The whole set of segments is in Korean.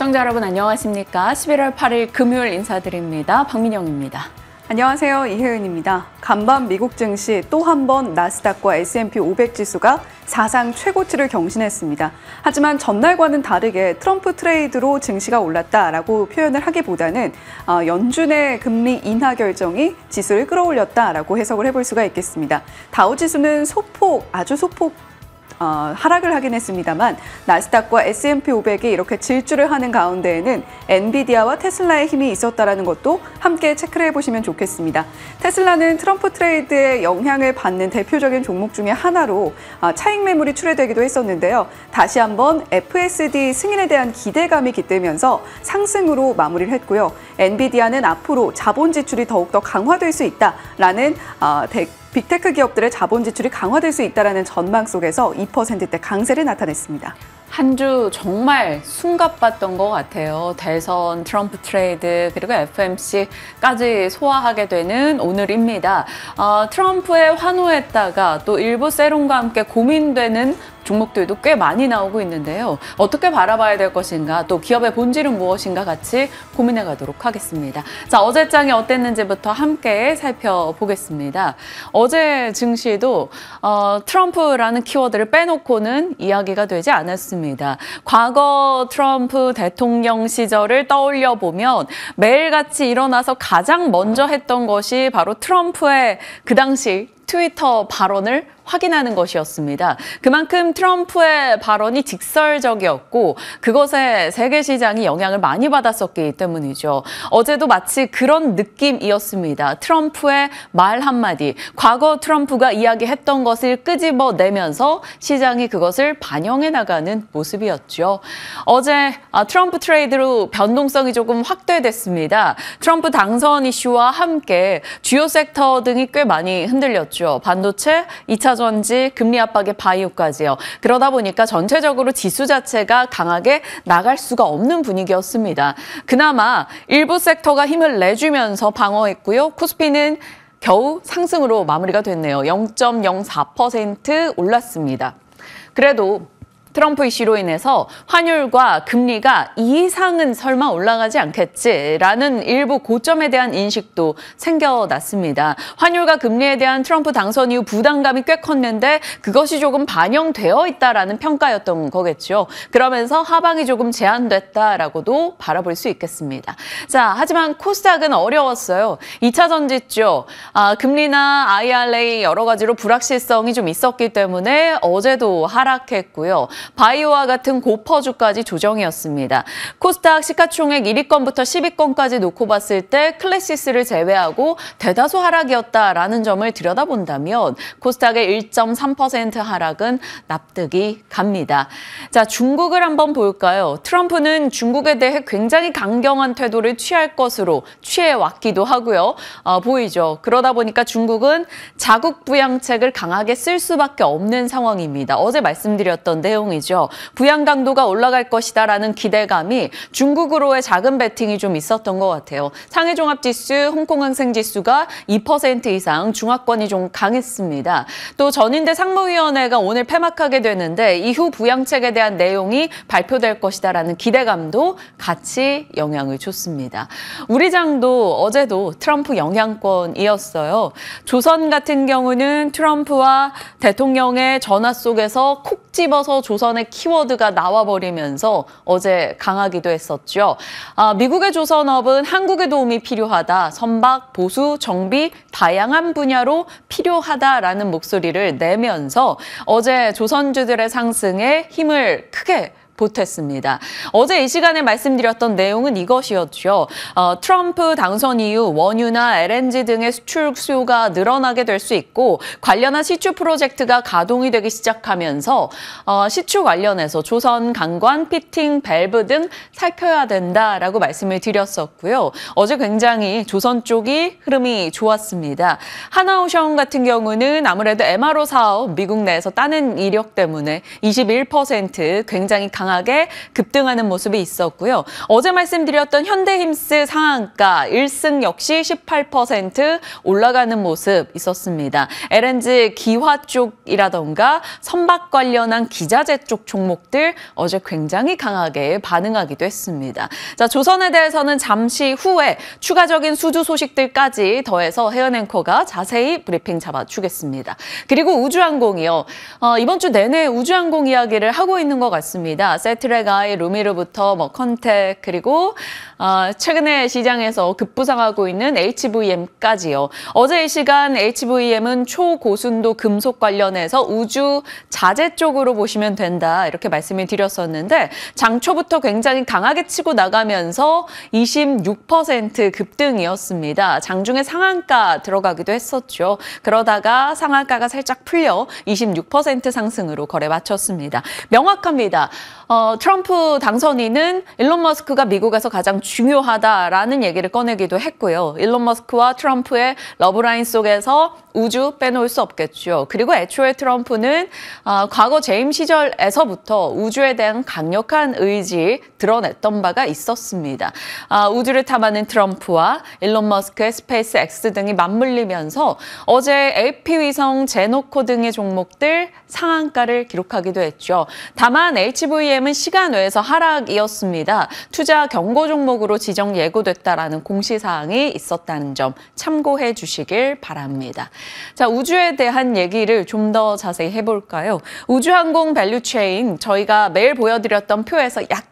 시청자 여러분 안녕하십니까? 11월 8일 금요일 인사드립니다. 박민영입니다. 안녕하세요. 이혜은입니다. 간밤 미국 증시 또 한 번 나스닥과 S&P 500 지수가 사상 최고치를 경신했습니다. 하지만 전날과는 다르게 트럼프 트레이드로 증시가 올랐다라고 표현을 하기보다는 연준의 금리 인하 결정이 지수를 끌어올렸다라고 해석을 해볼 수가 있겠습니다. 다우 지수는 아주 소폭 하락을 하긴 했습니다만 나스닥과 S&P 500이 이렇게 질주를 하는 가운데에는 엔비디아와 테슬라의 힘이 있었다는 것도 함께 체크를 해보시면 좋겠습니다. 테슬라는 트럼프 트레이드에 영향을 받는 대표적인 종목 중에 하나로 차익 매물이 출회되기도 했었는데요. 다시 한번 FSD 승인에 대한 기대감이 깃들면서 상승으로 마무리를 했고요. 엔비디아는 앞으로 자본 지출이 더욱더 강화될 수 있다라는 빅테크 기업들의 자본 지출이 강화될 수 있다는 전망 속에서 2%대 강세를 나타냈습니다. 한 주 정말 숨가빴던 것 같아요. 대선, 트럼프 트레이드, 그리고 FMC까지 소화하게 되는 오늘입니다. 트럼프에 환호했다가 또 일부 세론과 함께 고민되는 종목들도 꽤 많이 나오고 있는데요. 어떻게 바라봐야 될 것인가, 또 기업의 본질은 무엇인가 같이 고민해 가도록 하겠습니다. 자, 어제장이 어땠는지부터 함께 살펴보겠습니다. 어제 증시도 트럼프라는 키워드를 빼놓고는 이야기가 되지 않았습니다. 과거 트럼프 대통령 시절을 떠올려 보면 매일같이 일어나서 가장 먼저 했던 것이 바로 트럼프의 그 당시 트위터 발언을 확인하는 것이었습니다. 그만큼 트럼프의 발언이 직설적이었고 그것에 세계 시장이 영향을 많이 받았었기 때문이죠. 어제도 마치 그런 느낌이었습니다. 트럼프의 말 한마디, 과거 트럼프가 이야기했던 것을 끄집어내면서 시장이 그것을 반영해 나가는 모습이었죠. 어제 트럼프 트레이드로 변동성이 조금 확대됐습니다. 트럼프 당선 이슈와 함께 주요 섹터 등이 꽤 많이 흔들렸죠. 반도체, 2차 전지, 금리 압박의 바이오까지요. 그러다 보니까 전체적으로 지수 자체가 강하게 나갈 수가 없는 분위기였습니다. 그나마 일부 섹터가 힘을 내주면서 방어했고요. 코스피는 겨우 상승으로 마무리가 됐네요. 0.04% 올랐습니다. 그래도 트럼프 이슈로 인해서 환율과 금리가 이 이상은 설마 올라가지 않겠지라는 일부 고점에 대한 인식도 생겨났습니다. 환율과 금리에 대한 트럼프 당선 이후 부담감이 꽤 컸는데 그것이 조금 반영되어 있다라는 평가였던 거겠죠. 그러면서 하방이 조금 제한됐다라고도 바라볼 수 있겠습니다. 자, 하지만 코스닥은 어려웠어요. 2차 전지죠. 금리나 IRA 여러 가지로 불확실성이 좀 있었기 때문에 어제도 하락했고요. 바이오와 같은 고퍼주까지 조정이었습니다. 코스닥 시가총액 1위권부터 10위권까지 놓고 봤을 때 클래시스를 제외하고 대다수 하락이었다라는 점을 들여다본다면 코스닥의 1.3% 하락은 납득이 갑니다. 자, 중국을 한번 볼까요? 트럼프는 중국에 대해 굉장히 강경한 태도를 취할 것으로 취해왔기도 하고요. 보이죠? 그러다 보니까 중국은 자국 부양책을 강하게 쓸 수밖에 없는 상황입니다. 어제 말씀드렸던 내용 이죠. 부양 강도가 올라갈 것이다라는 기대감이 중국으로의 작은 베팅이 좀 있었던 것 같아요. 상해 종합지수, 홍콩 항생지수가 2% 이상 중하권이 좀 강했습니다. 또 전인대 상무위원회가 오늘 폐막하게 되는데 이후 부양책에 대한 내용이 발표될 것이다라는 기대감도 같이 영향을 줬습니다. 우리장도 어제도 트럼프 영향권이었어요. 조선 같은 경우는 트럼프와 대통령의 전화 속에서 콕 집어서 조선의 키워드가 나와버리면서 어제 강하기도 했었죠. 미국의 조선업은 한국의 도움이 필요하다. 선박, 보수, 정비 다양한 분야로 필요하다라는 목소리를 내면서 어제 조선주들의 상승에 힘을 크게 보탰습니다. 어제 이 시간에 말씀드렸던 내용은 이것이었죠. 트럼프 당선 이후 원유나 LNG 등의 수출 수요가 늘어나게 될 수 있고 관련한 시추 프로젝트가 가동이 되기 시작하면서 시추 관련해서 조선, 강관, 피팅, 밸브 등 살펴야 된다라고 말씀을 드렸었고요. 어제 굉장히 조선 쪽이 흐름이 좋았습니다. 하나오션 같은 경우는 아무래도 MRO 사업 미국 내에서 따는 이력 때문에 21% 굉장히 강한 강하게 급등하는 모습이 있었고요. 어제 말씀드렸던 현대힘스 상한가 1승 역시 18% 올라가는 모습 있었습니다. LNG 기화 쪽이라던가 선박 관련한 기자재 쪽 종목들 어제 굉장히 강하게 반응하기도 했습니다. 자, 조선에 대해서는 잠시 후에 추가적인 수주 소식들까지 더해서 혜연 앵커가 자세히 브리핑 잡아주겠습니다. 그리고 우주항공이요. 이번 주 내내 우주항공 이야기를 하고 있는 것 같습니다. 세트랙아이, 루미르부터 컨텍 그리고 최근에 시장에서 급부상하고 있는 HVM까지요. 어제 이 시간 HVM은 초고순도 금속 관련해서 우주 자재 쪽으로 보시면 된다 이렇게 말씀을 드렸었는데 장 초부터 굉장히 강하게 치고 나가면서 26% 급등이었습니다. 장중에 상한가 들어가기도 했었죠. 그러다가 상한가가 살짝 풀려 26% 상승으로 거래 마쳤습니다. 명확합니다. 트럼프 당선인은 일론 머스크가 미국에서 가장 중요하다라는 얘기를 꺼내기도 했고요. 일론 머스크와 트럼프의 러브라인 속에서 우주 빼놓을 수 없겠죠. 그리고 애초에 트럼프는 과거 재임 시절에서부터 우주에 대한 강력한 의지 드러냈던 바가 있었습니다. 우주를 탐하는 트럼프와 일론 머스크의 스페이스 X 등이 맞물리면서 어제 LP 위성 제노코 등의 종목들 상한가를 기록하기도 했죠. 다만 HVM은 시간 외에서 하락이었습니다. 투자 경고 종목으로 지정 예고됐다라는 공시사항이 있었다는 점 참고해 주시길 바랍니다. 자, 우주에 대한 얘기를 좀 더 자세히 해볼까요? 우주항공 밸류체인 저희가 매일 보여드렸던 표에서 약간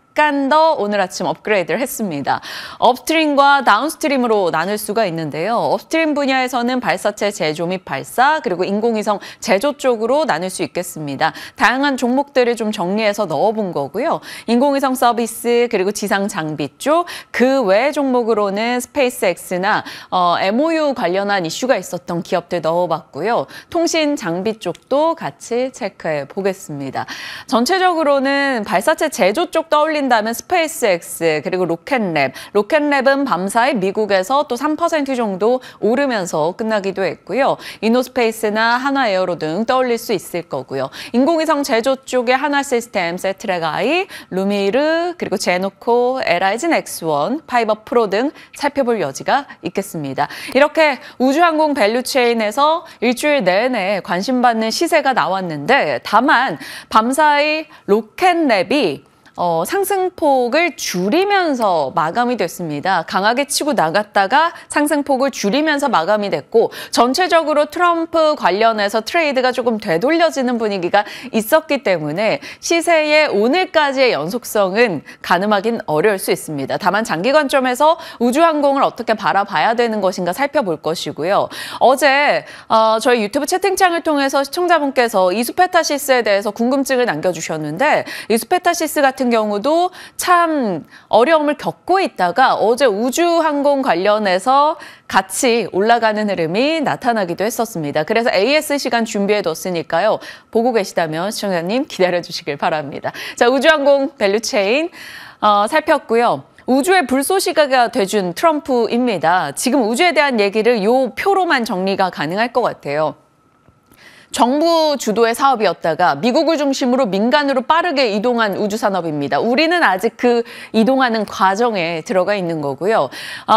더 오늘 아침 업그레이드를 했습니다. 업스트림과 다운스트림으로 나눌 수가 있는데요. 업스트림 분야에서는 발사체 제조 및 발사, 그리고 인공위성 제조 쪽으로 나눌 수 있겠습니다. 다양한 종목들을 좀 정리해서 넣어본 거고요. 인공위성 서비스, 그리고 지상 장비 쪽, 그 외 종목으로는 스페이스X나 MOU 관련한 이슈가 있었던 기업들 넣어봤고요. 통신 장비 쪽도 같이 체크해 보겠습니다. 전체적으로는 발사체 제조 쪽 떠올린다면 스페이스X 그리고 로켓랩은 밤사이 미국에서 또 3% 정도 오르면서 끝나기도 했고요. 이노스페이스나 하나에어로 등 떠올릴 수 있을 거고요. 인공위성 제조 쪽에 하나시스템, 세트랙아이, 루미르, 그리고 제노코, LIG 넥스원, 파이버 프로 등 살펴볼 여지가 있겠습니다. 이렇게 우주항공 밸류체인에서 일주일 내내 관심받는 시세가 나왔는데 다만 밤사이 로켓랩이 상승폭을 줄이면서 마감이 됐습니다. 강하게 치고 나갔다가 상승폭을 줄이면서 마감이 됐고 전체적으로 트럼프 관련해서 트레이드가 조금 되돌려지는 분위기가 있었기 때문에 시세의 오늘까지의 연속성은 가늠하긴 어려울 수 있습니다. 다만 장기 관점에서 우주항공을 어떻게 바라봐야 되는 것인가 살펴볼 것이고요. 어제 저희 유튜브 채팅창을 통해서 시청자분께서 이수페타시스에 대해서 궁금증을 남겨주셨는데 이수페타시스 같은 경우도 참 어려움을 겪고 있다가 어제 우주항공 관련해서 같이 올라가는 흐름이 나타나기도 했었습니다. 그래서 AS 시간 준비해뒀으니까요. 보고 계시다면 시청자님 기다려주시길 바랍니다. 자, 우주항공 밸류체인 살폈고요. 우주의 불쏘시개가 돼준 트럼프입니다. 지금 우주에 대한 얘기를 요 표로만 정리가 가능할 것 같아요. 정부 주도의 사업이었다가 미국을 중심으로 민간으로 빠르게 이동한 우주산업입니다. 우리는 아직 그 이동하는 과정에 들어가 있는 거고요.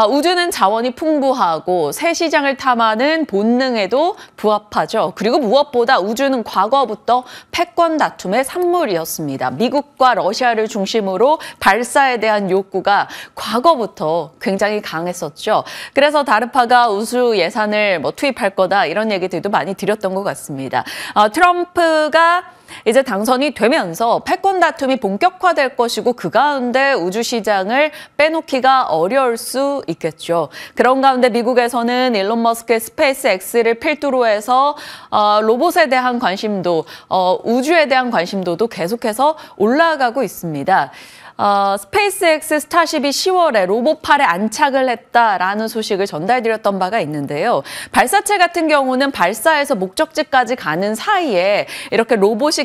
우주는 자원이 풍부하고 새 시장을 탐하는 본능에도 부합하죠. 그리고 무엇보다 우주는 과거부터 패권 다툼의 산물이었습니다. 미국과 러시아를 중심으로 발사에 대한 욕구가 과거부터 굉장히 강했었죠. 그래서 다르파가 우주 예산을 투입할 거다 이런 얘기들도 많이 드렸던 것 같습니다. 트럼프가 이제 당선이 되면서 패권 다툼이 본격화될 것이고 그 가운데 우주 시장을 빼놓기가 어려울 수 있겠죠. 그런 가운데 미국에서는 일론 머스크의 스페이스 X를 필두로 해서 로봇에 대한 관심도, 우주에 대한 관심도도 계속해서 올라가고 있습니다. 스페이스X 스타쉽이 10월에 로봇8에 안착을 했다라는 소식을 전달드렸던 바가 있는데요. 발사체 같은 경우는 발사해서 목적지까지 가는 사이에 이렇게 로봇이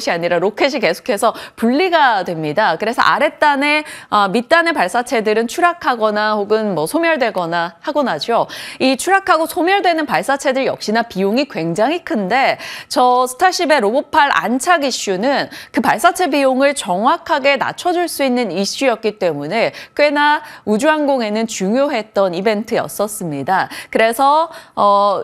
아니라 로켓이 계속해서 분리가 됩니다. 그래서 아랫단에 밑단의 발사체들은 추락하거나 혹은 뭐 소멸되거나 하곤 하죠. 이 추락하고 소멸되는 발사체들 역시나 비용이 굉장히 큰데 저 스타쉽의 로봇8 안착 이슈는 그 발사체 비용을 정확하게 낮춰줄 수 있는 이슈였기 때문에 꽤나 우주항공에는 중요했던 이벤트였었습니다. 그래서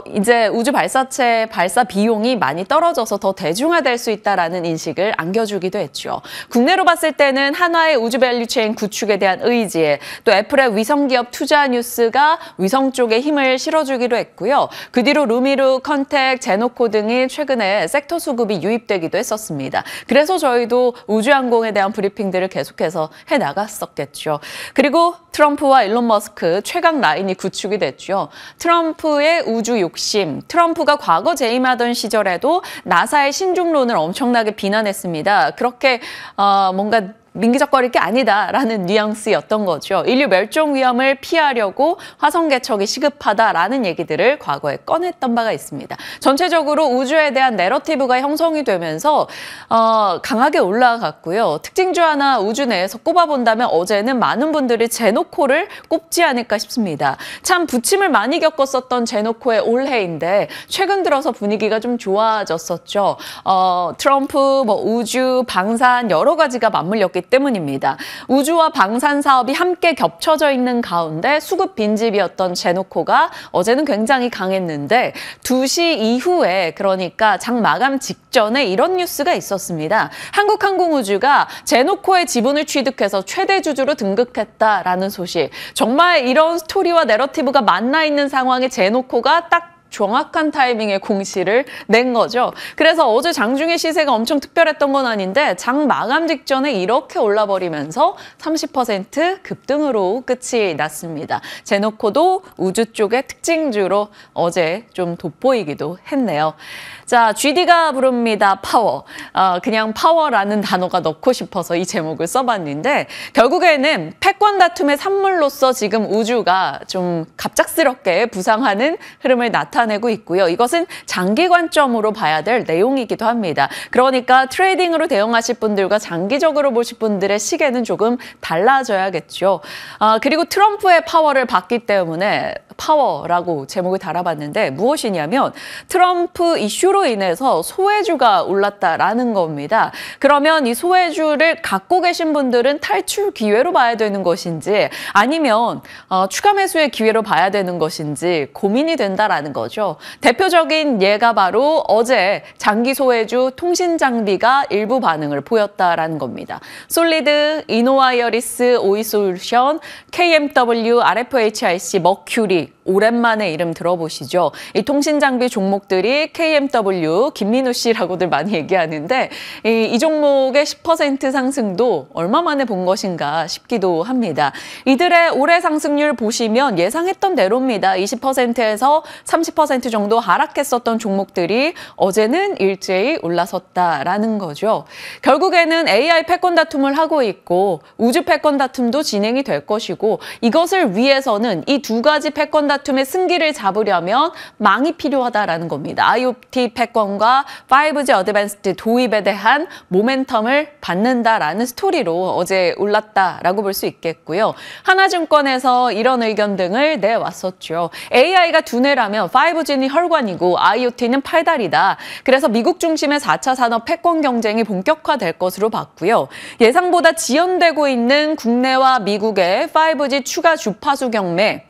이제 우주 발사체 발사 비용이 많이 떨어져서 더 대중화될 수 있다라는 인식을 안겨주기도 했죠. 국내로 봤을 때는 한화의 우주 밸류체인 구축에 대한 의지에 또 애플의 위성기업 투자 뉴스가 위성 쪽에 힘을 실어주기로 했고요. 그 뒤로 루미루, 컨택, 제노코 등이 최근에 섹터 수급이 유입되기도 했었습니다. 그래서 저희도 우주항공에 대한 브리핑들을 계속해서 해나갔었겠죠. 그리고 트럼프와 일론 머스크 최강 라인이 구축이 됐죠. 트럼프의 우주 욕심, 트럼프가 과거 재임하던 시절에도 나사의 신중론을 엄청나게 비난했습니다. 그렇게 뭔가 민기적거릴 게 아니다라는 뉘앙스였던 거죠. 인류 멸종 위험을 피하려고 화성 개척이 시급하다라는 얘기들을 과거에 꺼냈던 바가 있습니다. 전체적으로 우주에 대한 내러티브가 형성이 되면서 강하게 올라갔고요. 특징주 하나 우주 내에서 꼽아본다면 어제는 많은 분들이 제노코를 꼽지 않을까 싶습니다. 참 부침을 많이 겪었었던 제노코의 올해인데 최근 들어서 분위기가 좀 좋아졌었죠. 트럼프, 우주, 방산 여러 가지가 맞물렸기 때문입니다. 우주와 방산 사업이 함께 겹쳐져 있는 가운데 수급 빈집이었던 제노코가 어제는 굉장히 강했는데 2시 이후에 그러니까 장 마감 직전에 이런 뉴스가 있었습니다. 한국항공우주가 제노코의 지분을 취득해서 최대 주주로 등극했다라는 소식. 정말 이런 스토리와 내러티브가 만나 있는 상황에 제노코가 딱 정확한 타이밍에 공시를 낸 거죠. 그래서 어제 장중에 시세가 엄청 특별했던 건 아닌데 장 마감 직전에 이렇게 올라버리면서 30% 급등으로 끝이 났습니다. 제노코도 우주 쪽의 특징주로 어제 좀 돋보이기도 했네요. 자, GD가 부릅니다. 파워. 그냥 파워라는 단어가 넣고 싶어서 이 제목을 써봤는데 결국에는 패권 다툼의 산물로서 지금 우주가 좀 갑작스럽게 부상하는 흐름을 나타내고 있고요. 이것은 장기 관점으로 봐야 될 내용이기도 합니다. 그러니까 트레이딩으로 대응하실 분들과 장기적으로 보실 분들의 시계는 조금 달라져야겠죠. 그리고 트럼프의 파워를 봤기 때문에 파워라고 제목을 달아봤는데 무엇이냐면 트럼프 이슈로 인해서 소외주가 올랐다라는 겁니다. 그러면 이 소외주를 갖고 계신 분들은 탈출 기회로 봐야 되는 것인지 아니면 추가 매수의 기회로 봐야 되는 것인지 고민이 된다라는 거죠. 대표적인 예가 바로 어제 장기 소외주 통신 장비가 일부 반응을 보였다라는 겁니다. 솔리드, 이노와이어리스, 오이솔루션, KMW, RFHIC, 머큐리 오랜만에 이름 들어보시죠. 이 통신 장비 종목들이 KMW, 김민우 씨라고들 많이 얘기하는데 이 종목의 10% 상승도 얼마 만에 본 것인가 싶기도 합니다. 이들의 올해 상승률 보시면 예상했던 대로입니다. 20%에서 30% 정도 하락했었던 종목들이 어제는 일제히 올라섰다라는 거죠. 결국에는 AI 패권 다툼을 하고 있고 우주 패권 다툼도 진행이 될 것이고 이것을 위해서는 이 두 가지 패권 다툼의 승기를 잡으려면 망이 필요하다라는 겁니다. IoT 패권과 5G 어드밴스드 도입에 대한 모멘텀을 받는다라는 스토리로 어제 올랐다라고 볼 수 있겠고요. 하나증권에서 이런 의견 등을 내왔었죠. AI가 두뇌라면 5G는 혈관이고 IoT는 팔다리다. 그래서 미국 중심의 4차 산업 패권 경쟁이 본격화될 것으로 봤고요. 예상보다 지연되고 있는 국내와 미국의 5G 추가 주파수 경매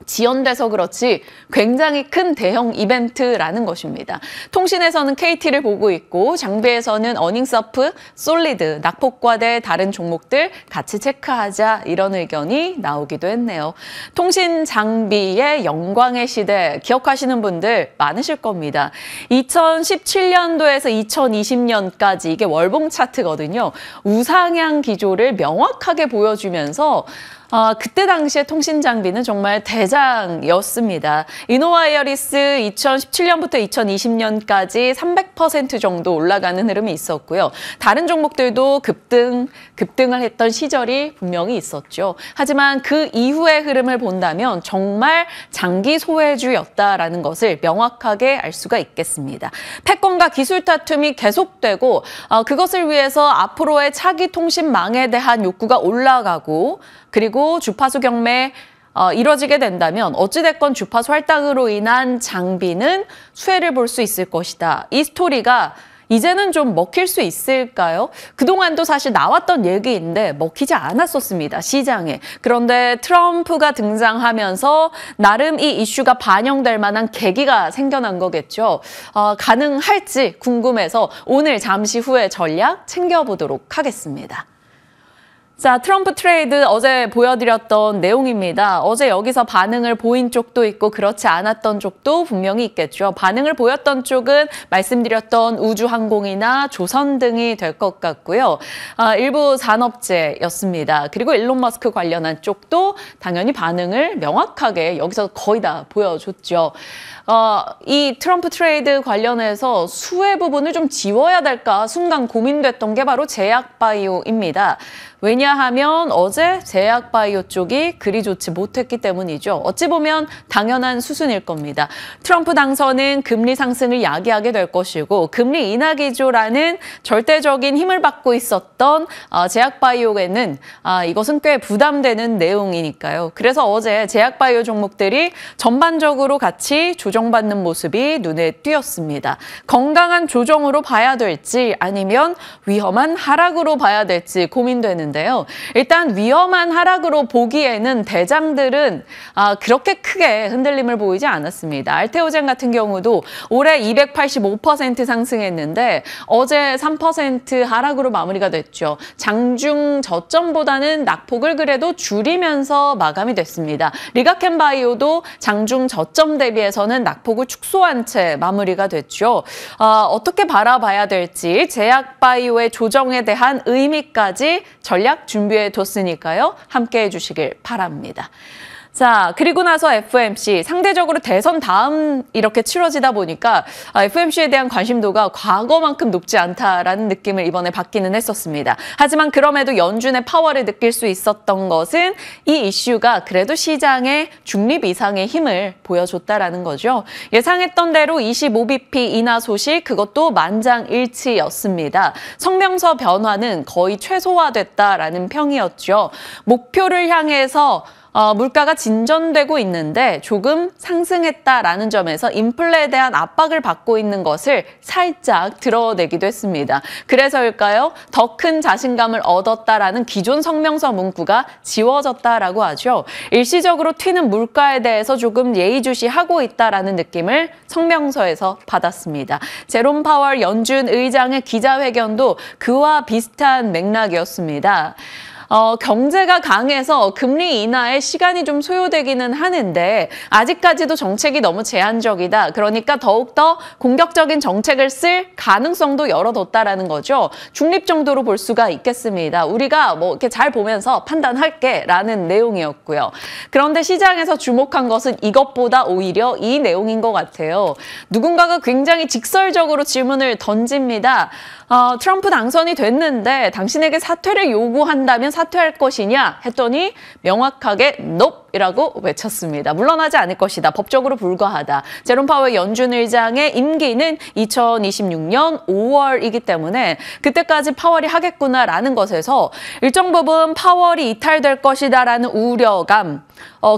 지연돼서 그렇지 굉장히 큰 대형 이벤트라는 것입니다. 통신에서는 KT를 보고 있고 장비에서는 어닝서프, 솔리드, 낙폭과대 다른 종목들 같이 체크하자 이런 의견이 나오기도 했네요. 통신 장비의 영광의 시대 기억하시는 분들 많으실 겁니다. 2017년도에서 2020년까지 이게 월봉 차트거든요. 우상향 기조를 명확하게 보여주면서 그때 당시에 통신 장비는 정말 대장이었습니다. 이노와이어리스 2017년부터 2020년까지 300% 정도 올라가는 흐름이 있었고요. 다른 종목들도 급등을 했던 시절이 분명히 있었죠. 하지만 그 이후의 흐름을 본다면 정말 장기 소외주였다라는 것을 명확하게 알 수가 있겠습니다. 패권과 기술 다툼이 계속되고 그것을 위해서 앞으로의 차기 통신망에 대한 욕구가 올라가고 그리고 주파수 경매 이뤄지게 된다면 어찌됐건 주파수 할당으로 인한 장비는 수혜를 볼 수 있을 것이다. 이 스토리가 이제는 좀 먹힐 수 있을까요? 그동안도 사실 나왔던 얘기인데 먹히지 않았었습니다, 시장에. 그런데 트럼프가 등장하면서 나름 이 이슈가 반영될 만한 계기가 생겨난 거겠죠. 가능할지 궁금해서 오늘 잠시 후에 전략 챙겨보도록 하겠습니다. 자, 트럼프 트레이드 어제 보여드렸던 내용입니다. 어제 여기서 반응을 보인 쪽도 있고 그렇지 않았던 쪽도 분명히 있겠죠. 반응을 보였던 쪽은 말씀드렸던 우주항공이나 조선 등이 될 것 같고요. 일부 산업재였습니다. 그리고 일론 머스크 관련한 쪽도 당연히 반응을 명확하게 여기서 거의 다 보여줬죠. 이 트럼프 트레이드 관련해서 수혜 부분을 좀 지워야 될까 순간 고민됐던 게 바로 제약바이오입니다. 왜냐하면 어제 제약바이오 쪽이 그리 좋지 못했기 때문이죠. 어찌 보면 당연한 수순일 겁니다. 트럼프 당선은 금리 상승을 야기하게 될 것이고 금리 인하 기조라는 절대적인 힘을 받고 있었던 제약바이오에는 이것은 꽤 부담되는 내용이니까요. 그래서 어제 제약바이오 종목들이 전반적으로 같이 조정받는 모습이 눈에 띄었습니다. 건강한 조정으로 봐야 될지 아니면 위험한 하락으로 봐야 될지 고민되는 데요. 일단 위험한 하락으로 보기에는 대장들은 그렇게 크게 흔들림을 보이지 않았습니다. 알테오젠 같은 경우도 올해 285% 상승했는데 어제 3% 하락으로 마무리가 됐죠. 장중 저점보다는 낙폭을 그래도 줄이면서 마감이 됐습니다. 리가켄바이오도 장중 저점 대비해서는 낙폭을 축소한 채 마무리가 됐죠. 어떻게 바라봐야 될지 제약바이오의 조정에 대한 의미까지 전략 준비해 뒀으니까요. 함께 해주시길 바랍니다. 자, 그리고 나서 FOMC, 상대적으로 대선 다음 이렇게 치러지다 보니까 FOMC에 대한 관심도가 과거만큼 높지 않다라는 느낌을 이번에 받기는 했었습니다. 하지만 그럼에도 연준의 파워를 느낄 수 있었던 것은 이 이슈가 그래도 시장의 중립 이상의 힘을 보여줬다라는 거죠. 예상했던 대로 25bp 인하 소식, 그것도 만장일치였습니다. 성명서 변화는 거의 최소화됐다라는 평이었죠. 목표를 향해서 물가가 진전되고 있는데 조금 상승했다라는 점에서 인플레에 대한 압박을 받고 있는 것을 살짝 드러내기도 했습니다. 그래서일까요? 더 큰 자신감을 얻었다라는 기존 성명서 문구가 지워졌다라고 하죠. 일시적으로 튀는 물가에 대해서 조금 예의주시하고 있다라는 느낌을 성명서에서 받았습니다. 제롬 파월 연준 의장의 기자회견도 그와 비슷한 맥락이었습니다. 경제가 강해서 금리 인하에 시간이 좀 소요되기는 하는데 아직까지도 정책이 너무 제한적이다. 그러니까 더욱더 공격적인 정책을 쓸 가능성도 열어뒀다라는 거죠. 중립 정도로 볼 수가 있겠습니다. 우리가 뭐 이렇게 잘 보면서 판단할게 라는 내용이었고요. 그런데 시장에서 주목한 것은 이것보다 오히려 이 내용인 것 같아요. 누군가가 굉장히 직설적으로 질문을 던집니다. 트럼프 당선이 됐는데 당신에게 사퇴를 요구한다면 사퇴할 것이냐 했더니 명확하게 nope 이라고 외쳤습니다. 물러나지 않을 것이다. 법적으로 불가하다. 제롬 파월 연준 의장의 임기는 2026년 5월이기 때문에 그때까지 파월이 하겠구나라는 것에서 일정 부분 파월이 이탈될 것이다라는 우려감,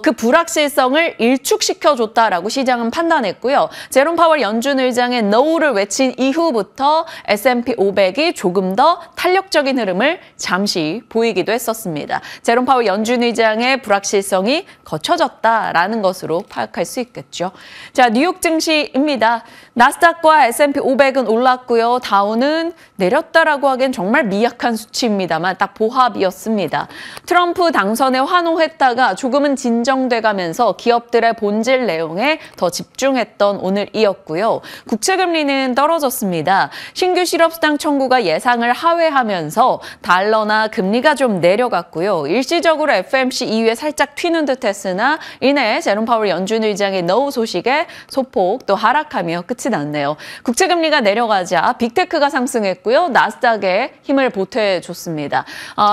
그 불확실성을 일축시켜줬다라고 시장은 판단했고요. 제롬 파월 연준 의장의 no를 외친 이후부터 S&P 500이 조금 더 탄력적인 흐름을 잠시 보이기도 했었습니다. 제롬 파월 연준 의장의 불확실성이 거쳐졌다라는 것으로 파악할 수 있겠죠. 자, 뉴욕 증시입니다. 나스닥과 S&P 500은 올랐고요. 다우는 내렸다라고 하기엔 정말 미약한 수치입니다만 딱 보합이었습니다. 트럼프 당선에 환호했다가 조금은 진정돼가면서 기업들의 본질 내용에 더 집중했던 오늘이었고요. 국채금리는 떨어졌습니다. 신규 실업수당 청구가 예상을 하회하면서 달러나 금리가 좀 내려갔고요. 일시적으로 FOMC 이후에 살짝 튀는 듯했으나 이내 제롬 파월 연준 의장의 노후 소식에 소폭 또 하락하며 끝이 났네요. 국채금리가 내려가자 빅테크가 상승했고요. 나스닥에 힘을 보태줬습니다.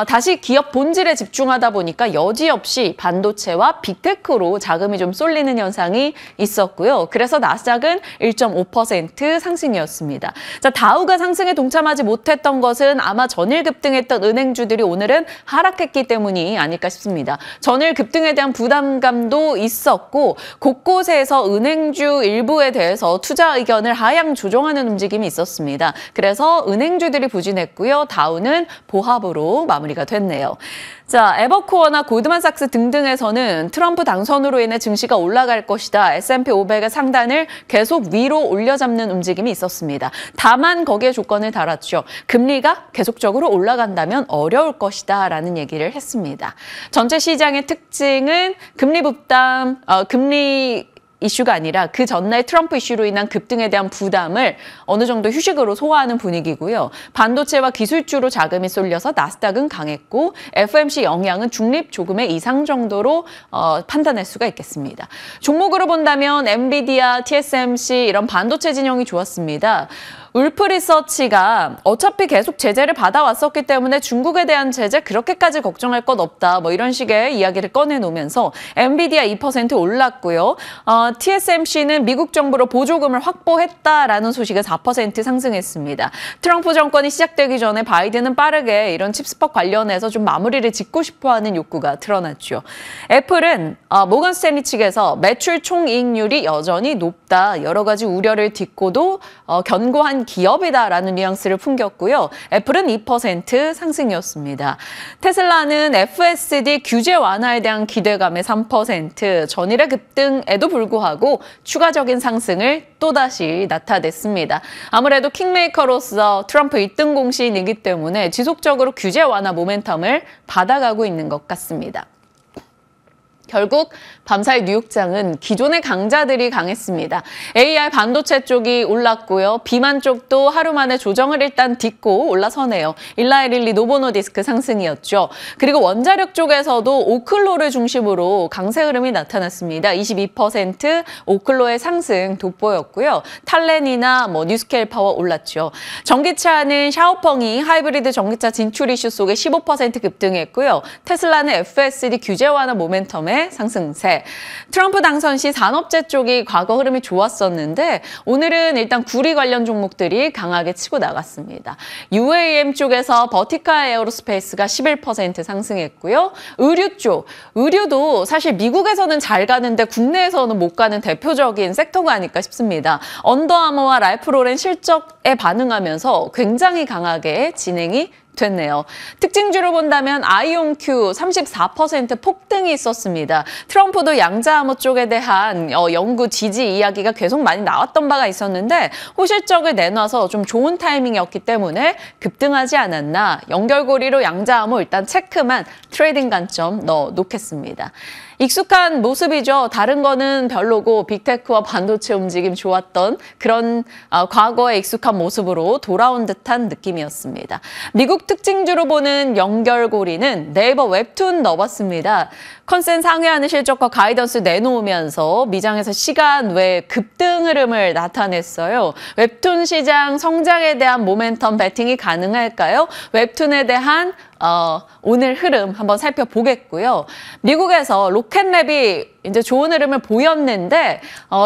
다시 기업 본질에 집중하다 보니까 여지없이 반도체와 빅테크로 자금이 좀 쏠리는 현상이 있었고요. 그래서 나스닥은 1.5% 상승이었습니다. 자, 다우가 상승에 동참하지 못했던 것은 아마 전일 급등했던 은행주들이 오늘은 하락했기 때문이 아닐까 싶습니다. 전일 급등에 대한 부담감도 있었고 곳곳에서 은행주 일부에 대해서 투자 의견을 하향 조정하는 움직임이 있었습니다. 그래서 은행주들이 부진했고요. 다우는 보합으로 마무리가 됐네요. 자, 에버코어나 골드만삭스 등등에서는 트럼프 당선으로 인해 증시가 올라갈 것이다. S&P 500의 상단을 계속 위로 올려잡는 움직임이 있었습니다. 다만 거기에 조건을 달았죠. 금리가 계속적으로 올라간다면 어려울 것이다 라는 얘기를 했습니다. 전체 시장의 특징은 금리 부담, 금리 이슈가 아니라 그 전날 트럼프 이슈로 인한 급등에 대한 부담을 어느 정도 휴식으로 소화하는 분위기고요. 반도체와 기술주로 자금이 쏠려서 나스닥은 강했고 FOMC 영향은 중립 조금의 이상 정도로 판단할 수가 있겠습니다. 종목으로 본다면 엔비디아, TSMC 이런 반도체 진영이 좋았습니다. 울프 리서치가 어차피 계속 제재를 받아왔었기 때문에 중국에 대한 제재 그렇게까지 걱정할 것 없다. 뭐 이런 식의 이야기를 꺼내놓으면서 엔비디아 2% 올랐고요. TSMC는 미국 정부로 보조금을 확보했다라는 소식에 4% 상승했습니다. 트럼프 정권이 시작되기 전에 바이든은 빠르게 이런 칩스법 관련해서 좀 마무리를 짓고 싶어하는 욕구가 드러났죠. 애플은 모건 스탠리 측에서 매출 총이익률이 여전히 높다. 여러 가지 우려를 딛고도 견고한 기업이다라는 뉘앙스를 풍겼고요. 애플은 2% 상승이었습니다. 테슬라는 FSD 규제 완화에 대한 기대감에 3%, 전일의 급등에도 불구하고 추가적인 상승을 또다시 나타냈습니다. 아무래도 킹메이커로서 트럼프 1등 공신이기 때문에 지속적으로 규제 완화 모멘텀을 받아가고 있는 것 같습니다. 결국 밤사이 뉴욕장은 기존의 강자들이 강했습니다. AI 반도체 쪽이 올랐고요. 비만 쪽도 하루 만에 조정을 일단 딛고 올라서네요. 일라이릴리 노보노디스크 상승이었죠. 그리고 원자력 쪽에서도 오클로를 중심으로 강세 흐름이 나타났습니다. 22% 오클로의 상승 돋보였고요. 탈렌이나 뉴스케일 파워 올랐죠. 전기차는 샤오펑이 하이브리드 전기차 진출 이슈 속에 15% 급등했고요. 테슬라는 FSD 규제 완화 모멘텀에 상승세. 트럼프 당선 시 산업재 쪽이 과거 흐름이 좋았었는데 오늘은 일단 구리 관련 종목들이 강하게 치고 나갔습니다. UAM 쪽에서 버티카 에어로스페이스가 11% 상승했고요. 의류 쪽, 의류도 사실 미국에서는 잘 가는데 국내에서는 못 가는 대표적인 섹터가 아닐까 싶습니다. 언더아머와 랄프로렌 실적에 반응하면서 굉장히 강하게 진행이 됐네요. 특징주로 본다면 아이온큐 34% 폭등이 있었습니다. 트럼프도 양자암호 쪽에 대한 연구 지지 이야기가 계속 많이 나왔던 바가 있었는데 호실적을 내놔서 좀 좋은 타이밍이었기 때문에 급등하지 않았나. 연결고리로 양자암호 일단 체크만 트레이딩 관점 넣어 놓겠습니다. 익숙한 모습이죠. 다른 거는 별로고 빅테크와 반도체 움직임 좋았던 그런 과거의 익숙한 모습으로 돌아온 듯한 느낌이었습니다. 미국 특징주로 보는 연결고리는 네이버 웹툰 넣어봤습니다. 컨센 상회하는 실적과 가이던스 내놓으면서 미장에서 시간 외 급등 흐름을 나타냈어요. 웹툰 시장 성장에 대한 모멘텀 배팅이 가능할까요? 웹툰에 대한 오늘 흐름 한번 살펴보겠고요. 미국에서 로켓랩이 이제 좋은 흐름을 보였는데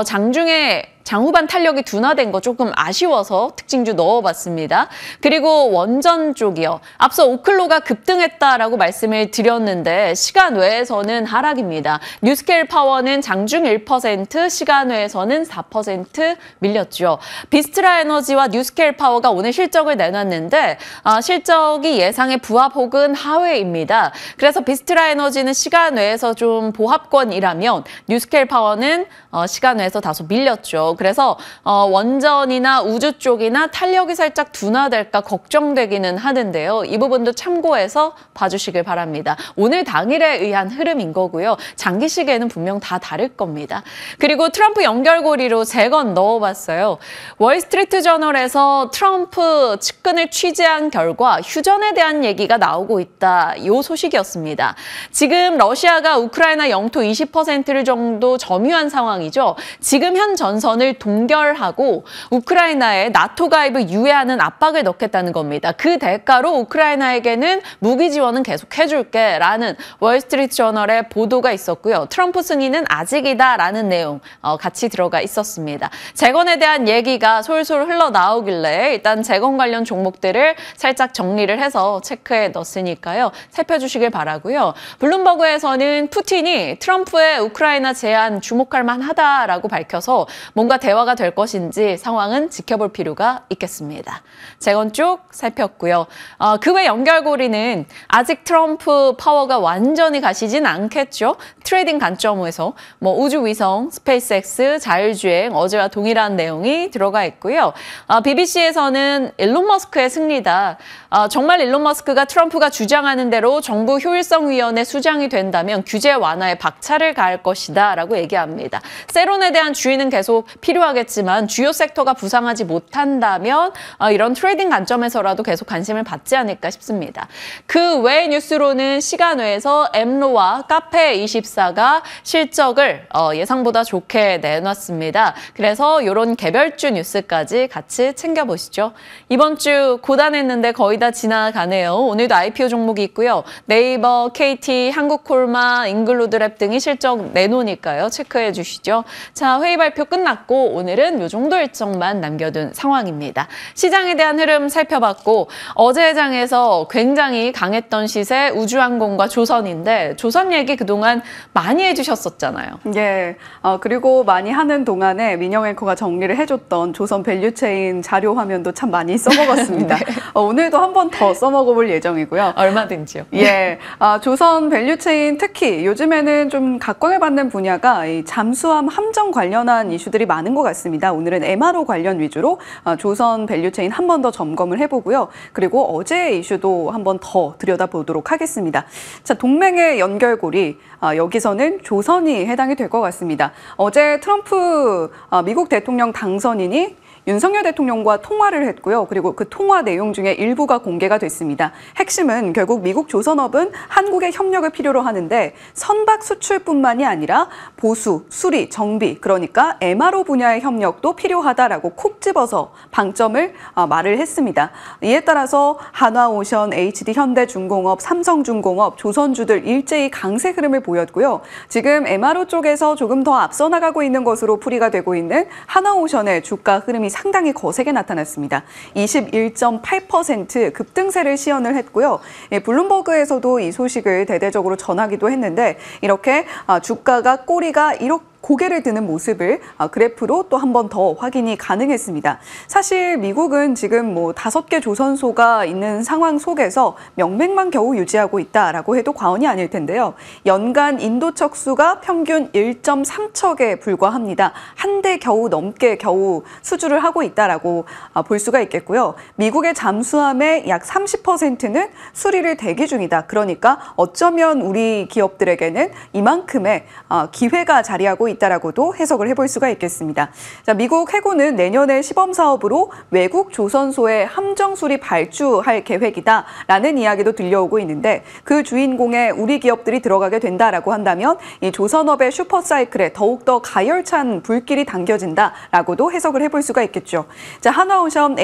장중에 장후반 탄력이 둔화된 거 조금 아쉬워서 특징주 넣어봤습니다. 그리고 원전 쪽이요. 앞서 오클로가 급등했다라고 말씀을 드렸는데 시간 외에서는 하락입니다. 뉴스케일 파워는 장중 1%, 시간 외에서는 4% 밀렸죠. 비스트라 에너지와 뉴스케일 파워가 오늘 실적을 내놨는데 실적이 예상의 부합 혹은 하회입니다. 그래서 비스트라 에너지는 시간 외에서 좀 보합권이라면 뉴스케일 파워는 시간 외에서 다소 밀렸죠. 그래서 원전이나 우주 쪽이나 탄력이 살짝 둔화될까 걱정되기는 하는데요. 이 부분도 참고해서 봐주시길 바랍니다. 오늘 당일에 의한 흐름인 거고요. 장기 시계는 분명 다 다를 겁니다. 그리고 트럼프 연결고리로 재건 넣어봤어요. 월스트리트 저널에서 트럼프 측근을 취재한 결과 휴전에 대한 얘기가 나오고 있다. 이 소식이었습니다. 지금 러시아가 우크라이나 영토 20%를 정도 점유한 상황이죠. 지금 현 전선을 동결하고 우크라이나에 나토 가입을 유예하는 압박을 넣겠다는 겁니다. 그 대가로 우크라이나에게는 무기 지원은 계속 해줄게 라는 월스트리트 저널의 보도가 있었고요. 트럼프 승인은 아직이다라는 내용 같이 들어가 있었습니다. 재건에 대한 얘기가 솔솔 흘러나오길래 일단 재건 관련 종목들을 살짝 정리를 해서 체크해 넣었으니까요. 살펴주시길 바라고요. 블룸버그에서는 푸틴이 트럼프의 우크라이나 제안 주목할 만하다라고 밝혀서 뭔가 대화가 될 것인지 상황은 지켜볼 필요가 있겠습니다. 재건 쪽 살폈고요. 그 외 연결고리는 아직 트럼프 파워가 완전히 가시진 않겠죠. 트레이딩 관점에서 우주위성, 스페이스X, 자율주행 어제와 동일한 내용이 들어가 있고요. BBC에서는 일론 머스크의 승리다. 정말 일론 머스크가 트럼프가 주장하는 대로 정부 효율성위원회 수장이 된다면 규제 완화에 박차를 가할 것이다 라고 얘기합니다. 세론에 대한 주의는 계속 필요하겠지만 주요 섹터가 부상하지 못한다면 이런 트레이딩 관점에서라도 계속 관심을 받지 않을까 싶습니다. 그 외 뉴스로는 시간 외에서 엠로와 카페24가 실적을 예상보다 좋게 내놨습니다. 그래서 이런 개별주 뉴스까지 같이 챙겨보시죠. 이번 주 고단했는데 거의 다 지나가네요. 오늘도 IPO 종목이 있고요. 네이버, KT, 한국콜마, 잉글로드랩 등이 실적 내놓으니까요. 체크해 주시죠. 자, 회의 발표 끝났고 오늘은 이 정도 일정만 남겨둔 상황입니다. 시장에 대한 흐름 살펴봤고 어제 장에서 굉장히 강했던 시세 우주항공과 조선인데 조선 얘기 그동안 많이 해주셨었잖아요. 예. 그리고 많이 하는 동안에 민영 앵커가 정리를 해줬던 조선 밸류체인 자료 화면도 참 많이 써먹었습니다. 네. 오늘도 한 번 더 써먹어볼 예정이고요. 얼마든지요. 예. 조선 밸류체인 특히 요즘에는 좀 각광을 받는 분야가 이 잠수함 함정 관련한 이슈들이 많은 것 같습니다. 오늘은 MRO 관련 위주로 조선 밸류체인 한 번 더 점검을 해보고요. 그리고 어제의 이슈도 한 번 더 들여다보도록 하겠습니다. 자, 동맹의 연결고리. 여기서는 조선이 해당이 될 것 같습니다. 어제 트럼프 미국 대통령 당선인이 윤석열 대통령과 통화를 했고요. 그리고 그 통화 내용 중에 일부가 공개가 됐습니다. 핵심은 결국 미국 조선업은 한국의 협력을 필요로 하는데 선박 수출뿐만이 아니라 보수, 수리, 정비, 그러니까 MRO 분야의 협력도 필요하다라고 콕 집어서 방점을 말을 했습니다. 이에 따라서 한화오션, HD현대중공업, 삼성중공업, 조선주들 일제히 강세 흐름을 보였고요. 지금 MRO 쪽에서 조금 더 앞서 나가고 있는 것으로 풀이가 되고 있는 한화오션의 주가 흐름이 상당히 거세게 나타났습니다. 21.8% 급등세를 시연을 했고요. 블룸버그에서도 이 소식을 대대적으로 전하기도 했는데 이렇게 주가가 꼬리가 이렇게 고개를 드는 모습을 그래프로 또 한 번 더 확인이 가능했습니다. 사실 미국은 지금 5개 조선소가 있는 상황 속에서 명맥만 겨우 유지하고 있다라고 해도 과언이 아닐 텐데요. 연간 인도 척수가 평균 1.3척에 불과합니다. 한 대 겨우 넘게 겨우 수주를 하고 있다라고 볼 수가 있겠고요. 미국의 잠수함의 약 30%는 수리를 대기 중이다. 그러니까 어쩌면 우리 기업들에게는 이만큼의 기회가 자리하고 있다라고도 해석을 해볼 수가 있겠습니다. 자, 미국 해군은 내년에 시범 사업으로 외국 조선소의 함정 수리 발주할 계획이다라는 이야기도 들려오고 있는데 그 주인공에 우리 기업들이 들어가게 된다라고 한다면 이 조선업의 슈퍼사이클에 더욱더 가열찬 불길이 당겨진다라고도 해석을 해볼 수가 있겠죠. 자, 한화오션,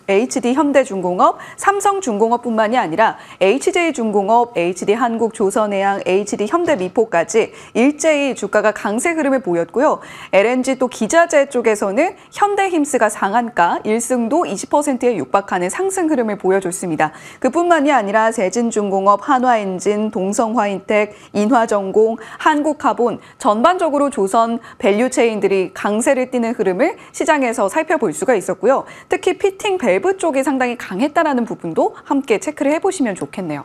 HD현대중공업, 삼성중공업뿐만이 아니라 HJ중공업, HD한국조선해양, HD현대미포까지 일제히 주가가 강세 흐름을 보였고요. LNG 또 기자재 쪽에서는 현대힘스가 상한가, 1승도 20%에 육박하는 상승 흐름을 보여줬습니다. 그뿐만이 아니라 세진중공업, 한화엔진, 동성화인텍, 인화전공, 한국카본 전반적으로 조선 밸류체인들이 강세를 띠는 흐름을 시장에서 살펴볼 수가 있었고요. 특히 피팅 밸브 쪽이 상당히 강했다라는 부분도 함께 체크를 해보시면 좋겠네요.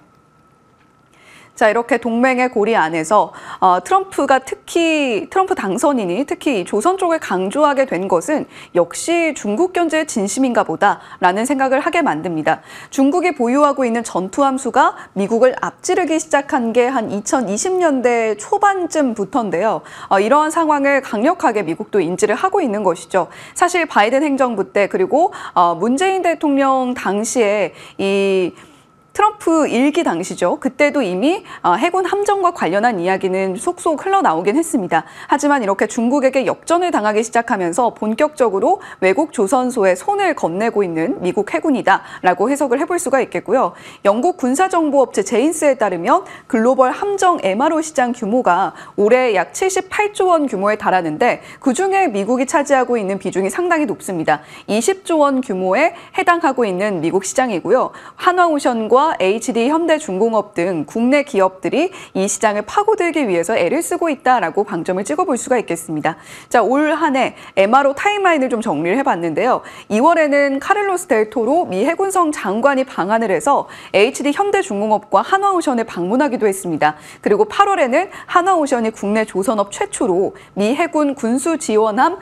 자, 이렇게 동맹의 고리 안에서 트럼프 당선인이 특히 조선 쪽을 강조하게 된 것은 역시 중국 견제의 진심인가 보다라는 생각을 하게 만듭니다. 중국이 보유하고 있는 전투함 수가 미국을 앞지르기 시작한 게 한 2020년대 초반쯤부터인데요. 이러한 상황을 강력하게 미국도 인지를 하고 있는 것이죠. 사실 바이든 행정부 때 그리고 문재인 대통령 당시에 이 트럼프 1기 당시죠. 그때도 이미 해군 함정과 관련한 이야기는 속속 흘러나오긴 했습니다. 하지만 이렇게 중국에게 역전을 당하기 시작하면서 본격적으로 외국 조선소에 손을 건네고 있는 미국 해군이다라고 해석을 해볼 수가 있겠고요. 영국 군사정보업체 제인스에 따르면 글로벌 함정 MRO 시장 규모가 올해 약 78조 원 규모에 달하는데 그중에 미국이 차지하고 있는 비중이 상당히 높습니다. 20조 원 규모에 해당하고 있는 미국 시장이고요. 한화오션과 HD 현대중공업 등 국내 기업들이 이 시장을 파고들기 위해서 애를 쓰고 있다라고 방점을 찍어볼 수가 있겠습니다. 자, 올 한 해 MRO 타임라인을 좀 정리를 해봤는데요. 2월에는 카를로스 델 토로 미 해군성 장관이 방한을 해서 HD 현대중공업과 한화오션을 방문하기도 했습니다. 그리고 8월에는 한화오션이 국내 조선업 최초로 미 해군 군수지원함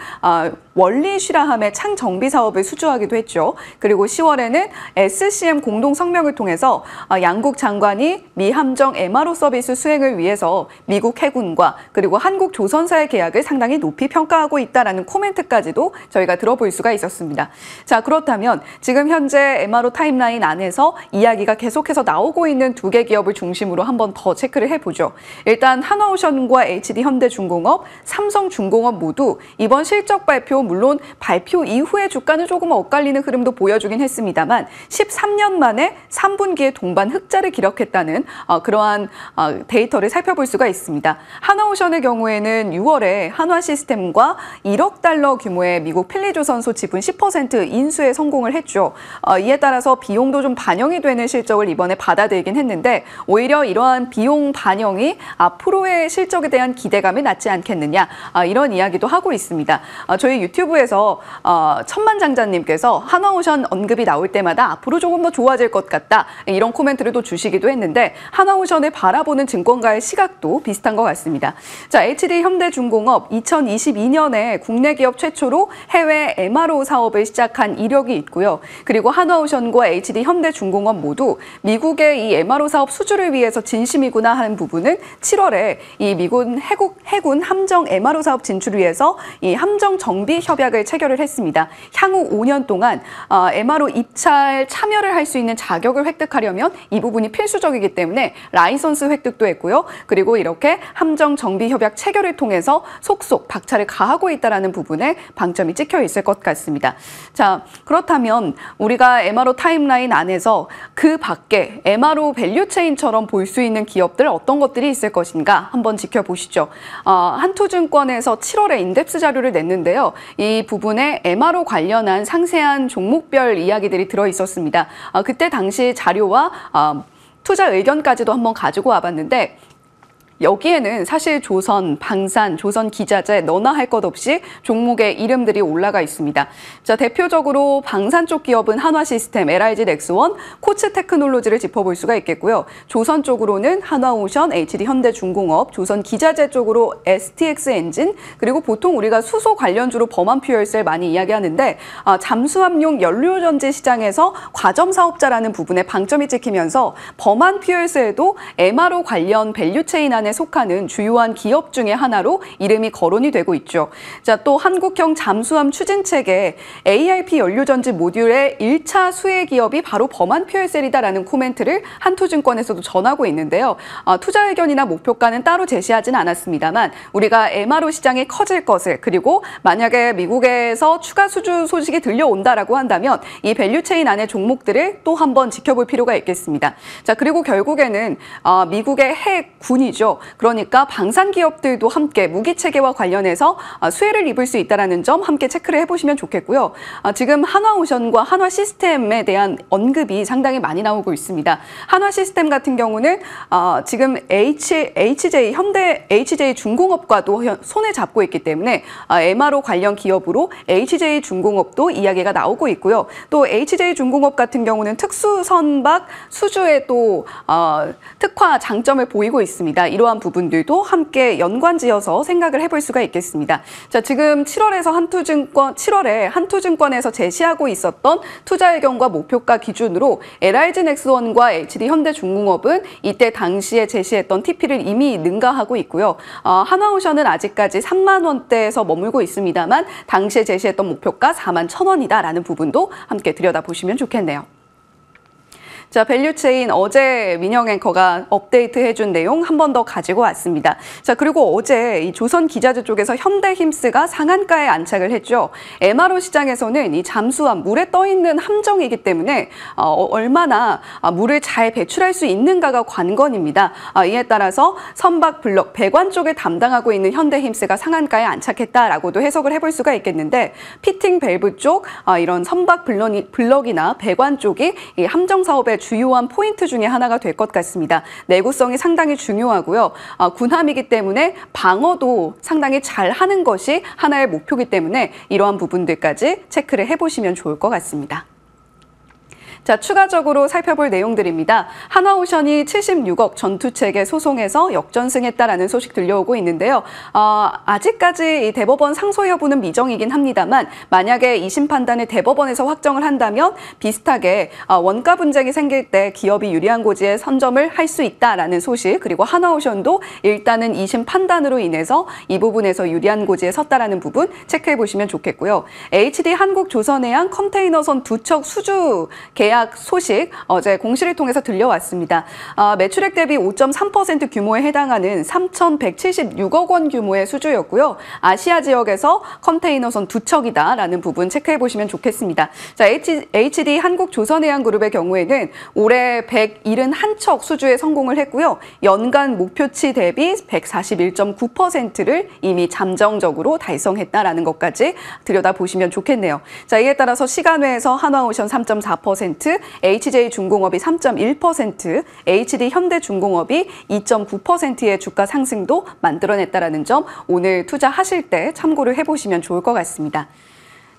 원리 실화함의 창정비 사업을 수주하기도 했죠. 그리고 10월에는 SCM 공동성명을 통해서 양국 장관이 미 함정 MRO 서비스 수행을 위해서 미국 해군과 그리고 한국 조선사의 계약을 상당히 높이 평가하고 있다라는 코멘트까지도 저희가 들어볼 수가 있었습니다. 자, 그렇다면 지금 현재 MRO 타임라인 안에서 이야기가 계속해서 나오고 있는 두 개 기업을 중심으로 한번 더 체크를 해보죠. 일단 한화오션과 HD 현대중공업, 삼성중공업 모두 이번 실적 발표 물론 발표 이후에 주가는 조금 엇갈리는 흐름도 보여주긴 했습니다만 13년 만에 3분기에 동반 흑자를 기록했다는 그러한 데이터를 살펴볼 수가 있습니다. 한화오션의 경우에는 6월에 한화시스템과 1억 달러 규모의 미국 필리조선소 지분 10% 인수에 성공을 했죠. 이에 따라서 비용도 좀 반영이 되는 실적을 이번에 받아들이긴 했는데 오히려 이러한 비용 반영이 앞으로의 실적에 대한 기대감을 낳지 않겠느냐 이런 이야기도 하고 있습니다. 저희 유튜브에서 천만장자님께서 한화오션 언급이 나올 때마다 앞으로 조금 더 좋아질 것 같다 이런 코멘트를 또 주시기도 했는데 한화오션을 바라보는 증권가의 시각도 비슷한 것 같습니다. 자, HD 현대중공업 2022년에 국내 기업 최초로 해외 MRO 사업을 시작한 이력이 있고요. 그리고 한화오션과 HD 현대중공업 모두 미국의 이 MRO 사업 수주를 위해서 진심이구나 하는 부분은 7월에 이 미국 해군 함정 MRO 사업 진출을 위해서 이 함정 정비 협약을 체결을 했습니다. 향후 5년 동안 MRO 입찰 참여를 할 수 있는 자격을 획득하려면 이 부분이 필수적이기 때문에 라이선스 획득도 했고요. 그리고 이렇게 함정 정비 협약 체결을 통해서 속속 박차를 가하고 있다는 부분에 방점이 찍혀 있을 것 같습니다. 자, 그렇다면 우리가 MRO 타임라인 안에서 그 밖에 MRO 밸류체인처럼 볼 수 있는 기업들 어떤 것들이 있을 것인가 한번 지켜보시죠. 한투증권에서 7월에 인덱스 자료를 냈는데요. 이 부분에 MRO 관련한 상세한 종목별 이야기들이 들어있었습니다. 그때 당시 자료와 투자 의견까지도 한번 가지고 와봤는데 여기에는 사실 조선, 방산, 조선 기자재 너나 할 것 없이 종목의 이름들이 올라가 있습니다. 자, 대표적으로 방산 쪽 기업은 한화시스템, LIG 넥스원, 코츠 테크놀로지를 짚어볼 수가 있겠고요. 조선 쪽으로는 한화오션, HD 현대중공업, 조선 기자재 쪽으로 STX 엔진, 그리고 보통 우리가 수소 관련주로 범한 퓨얼셀 많이 이야기하는데 잠수함용 연료전지 시장에서 과점 사업자라는 부분에 방점이 찍히면서 범한 퓨얼셀도 MRO 관련 밸류체인 안에 속하는 주요한 기업 중에 하나로 이름이 거론이 되고 있죠. 자, 또 한국형 잠수함 추진체계 ARP 연료전지 모듈의 1차 수혜 기업이 바로 범한 퓨얼셀이다라는 코멘트를 한투증권에서도 전하고 있는데요. 투자 의견이나 목표가는 따로 제시하진 않았습니다만 우리가 MRO 시장이 커질 것을 그리고 만약에 미국에서 추가 수주 소식이 들려온다라고 한다면 이 밸류체인 안의 종목들을 또 한번 지켜볼 필요가 있겠습니다. 자, 그리고 결국에는 미국의 해군이죠. 있고요. 그러니까 방산 기업들도 함께 무기 체계와 관련해서 수혜를 입을 수 있다는 점 함께 체크를 해보시면 좋겠고요. 지금 한화오션과 한화시스템에 대한 언급이 상당히 많이 나오고 있습니다. 한화시스템 같은 경우는 지금 현대 HJ중공업과도 손을 잡고 있기 때문에 MRO 관련 기업으로 HJ중공업도 이야기가 나오고 있고요. 또 HJ중공업 같은 경우는 특수선박 수주에 또 특화 장점을 보이고 있습니다. 이러한 부분들도 함께 연관지어서 생각을 해볼 수가 있겠습니다. 자, 지금 7월에 한투증권에서 제시하고 있었던 투자 의견과 목표가 기준으로 LRG넥스원과 HD현대중공업은 이때 당시에 제시했던 TP를 이미 능가하고 있고요. 한화오션은 아직까지 3만 원대에서 머물고 있습니다만 당시에 제시했던 목표가 4만 1,000원이다라는 부분도 함께 들여다보시면 좋겠네요. 자, 밸류체인 어제 민영 앵커가 업데이트 해준 내용 한 번 더 가지고 왔습니다. 자, 그리고 어제 이 조선기자재 쪽에서 현대힘스가 상한가에 안착을 했죠. MRO 시장에서는 이 잠수함, 물에 떠 있는 함정이기 때문에 얼마나 물을 잘 배출할 수 있는가가 관건입니다. 이에 따라서 선박 블럭, 배관 쪽을 담당하고 있는 현대힘스가 상한가에 안착했다라고도 해석을 해볼 수가 있겠는데 피팅 밸브 쪽, 이런 선박 블럭이나 배관 쪽이 이 함정 사업의 주요한 포인트 중에 하나가 될 것 같습니다. 내구성이 상당히 중요하고요. 군함이기 때문에 방어도 상당히 잘 하는 것이 하나의 목표이기 때문에 이러한 부분들까지 체크를 해보시면 좋을 것 같습니다. 자, 추가적으로 살펴볼 내용들입니다. 한화오션이 76억 전투체계 소송에서 역전승했다라는 소식 들려오고 있는데요. 아직까지 이 대법원 상소 여부는 미정이긴 합니다만 만약에 2심 판단을 대법원에서 확정을 한다면 비슷하게 원가 분쟁이 생길 때 기업이 유리한 고지에 선점을 할 수 있다라는 소식, 그리고 한화오션도 일단은 2심 판단으로 인해서 이 부분에서 유리한 고지에 섰다라는 부분 체크해 보시면 좋겠고요. HD 한국조선해양 컨테이너선 2척 수주 계약 소식 어제 공시를 통해서 들려왔습니다. 매출액 대비 5.3% 규모에 해당하는 3,176억 원 규모의 수주였고요. 아시아 지역에서 컨테이너선 2척이다라는 부분 체크해 보시면 좋겠습니다. 자, HD 한국조선해양그룹의 경우에는 올해 171척 수주에 성공을 했고요. 연간 목표치 대비 141.9%를 이미 잠정적으로 달성했다라는 것까지 들여다보시면 좋겠네요. 자, 이에 따라서 시간외에서 한화오션 3.4%, HJ중공업이 3.1%, HD현대중공업이 2.9%의 주가 상승도 만들어냈다는 점 오늘 투자하실 때 참고를 해보시면 좋을 것 같습니다.